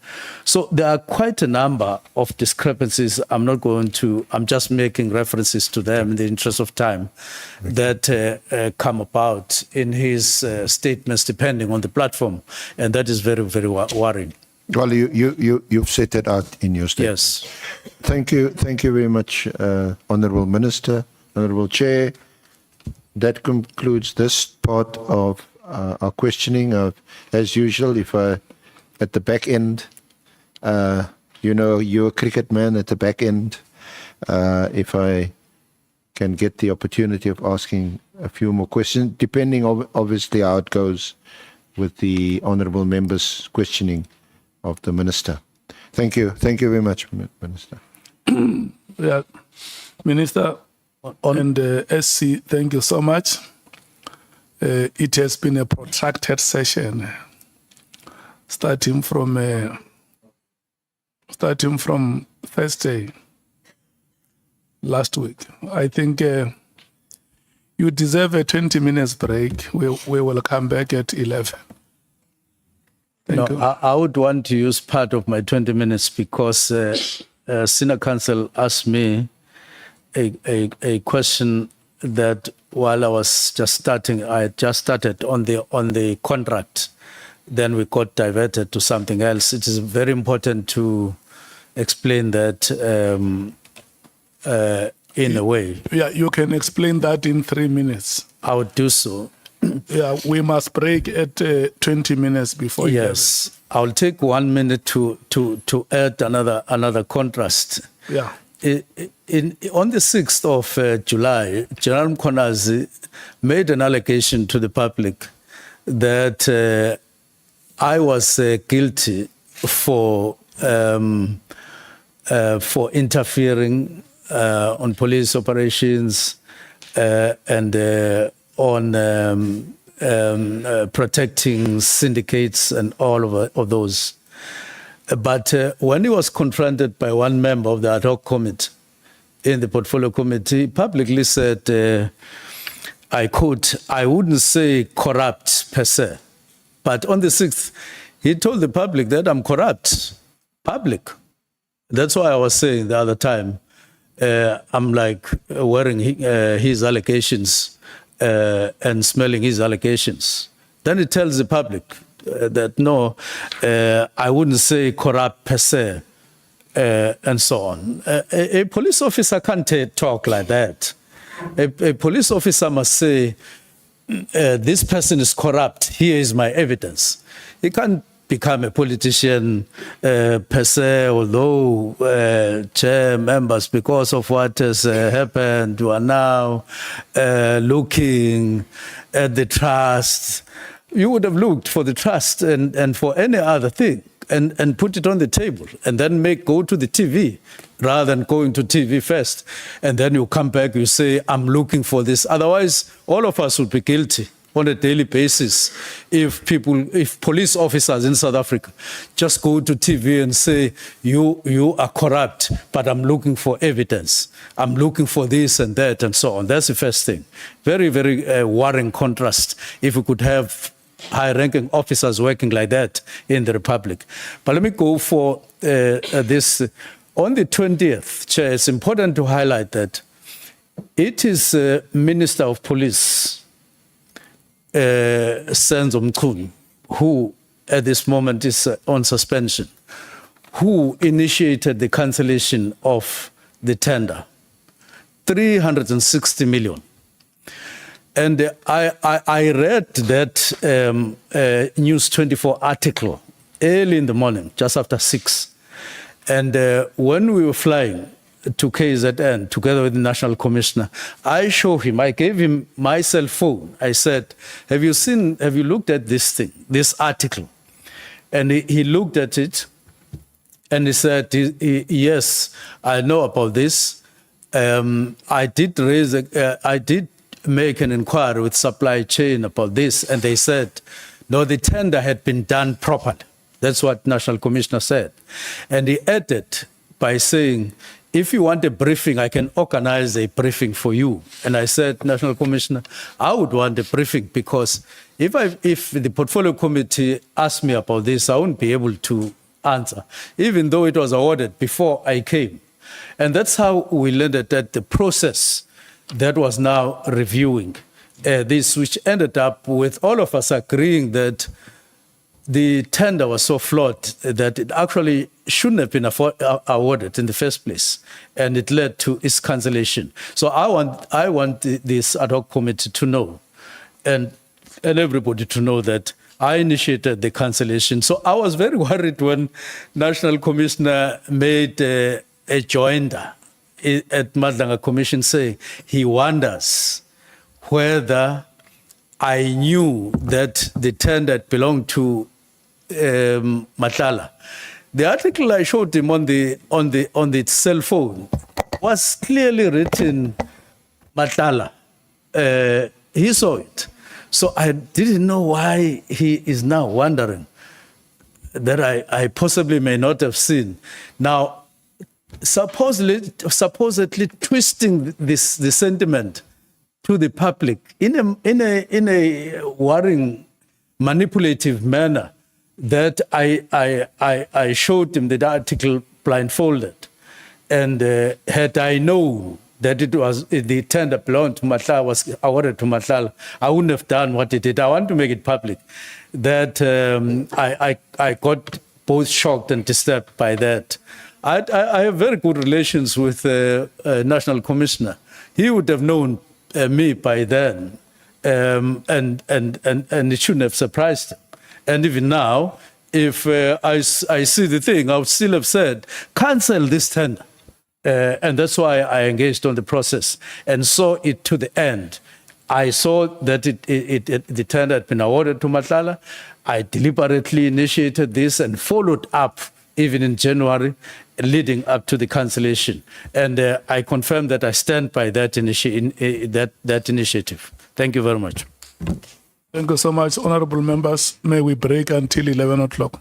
So there are quite a number of discrepancies. I'm just making references to them in the interest of time that come about in his statements depending on the platform. And that is very, very worrying. Well, you've set that out in your statement. Yes. Thank you very much, Honourable Minister, Honourable Chair. That concludes this part of our questioning. As usual, at the back end, you're a cricket man at the back end. If I can get the opportunity of asking a few more questions, depending obviously how it goes with the honourable members' questioning of the Minister. Thank you very much, Minister. Yeah, Minister and SC, thank you so much. It has been a protracted session, starting from Thursday last week. I think you deserve a 20 minutes break. We will come back at 11. Thank you. I would want to use part of my 20 minutes because Senior Counsel asked me a question that while I was just starting, I had just started on the contract. Then we got diverted to something else. It is very important to explain that in a way. Yeah, you can explain that in 3 minutes. I would do so. Yeah, we must break at 20 minutes before. Yes, I'll take 1 minute to add another contrast. Yeah. On the 6th of July, General Mkhwanazi made an allegation to the public that I was guilty for interfering on police operations and on protecting syndicates and all of those. But when he was confronted by one member of the ad hoc committee in the portfolio committee, he publicly said, I quote, I wouldn't say corrupt per se, but on the 6th, he told the public that I'm corrupt. Public. That's why I was saying the other time, I'm like wearing his allegations and smelling his allegations. Then he tells the public that no, I wouldn't say corrupt per se, and so on. A police officer can't talk like that. A police officer must say, this person is corrupt, here is my evidence. He can't become a politician per se, although chair members, because of what has happened, you are now looking at the trust. You would have looked for the trust and for any other thing and put it on the table and then go to the TV rather than going to TV first. And then you come back, you say, I'm looking for this. Otherwise, all of us would be guilty on a daily basis if police officers in South Africa just go to TV and say, you are corrupt, but I'm looking for evidence. I'm looking for this and that and so on. That's the first thing. Very, very worrying contrast if we could have high-ranking officers working like that in the Republic. But let me go for this. On the 20th, Chair, it's important to highlight that it is Minister of Police, Senzo Mchunu, who at this moment is on suspension, who initiated the cancellation of the tender, 360 million. And I read that News 24 article early in the morning, just after 6. And when we were flying to KZN together with the National Commissioner, I gave him my cell phone. I said, have you looked at this thing, this article? And he looked at it and he said, yes, I know about this. I did make an inquiry with supply chain about this, and they said, no, the tender had been done properly. That's what National Commissioner said. And he added by saying, if you want a briefing, I can organize a briefing for you. And I said, National Commissioner, I would want a briefing because if the portfolio committee asked me about this, I wouldn't be able to answer, even though it was awarded before I came. And that's how we landed at the process that was now reviewing this, which ended up with all of us agreeing that the tender was so flawed that it actually shouldn't have been awarded in the first place, and it led to its cancellation. So I want this ad hoc committee to know, and everybody to know that I initiated the cancellation. So I was very worried when National Commissioner made a joinder at Madlanga Commission saying he wonders whether I knew that the tender belonged to Matala. The article I showed him on the cell phone was clearly written Matala. He saw it. So I didn't know why he is now wondering that I possibly may not have seen. Now, supposedly twisting the sentiment to the public in a worrying, manipulative manner, that I showed him the article blindfolded, and had I known that it was the tender belonged to Matlala, was awarded to Matlala, I wouldn't have done what it did. I want to make it public that I got both shocked and disturbed by that. I have very good relations with National Commissioner. He would have known me by then, and it shouldn't have surprised him. And even now, if I see the thing, I would still have said, cancel this tender. And that's why I engaged on the process and saw it to the end. I saw that the tender had been awarded to Matlala. I deliberately initiated this and followed up even in January, leading up to the cancellation. And I confirm that I stand by that initiative. Thank you very much. Thank you so much, honorable members. May we break until 11 o'clock.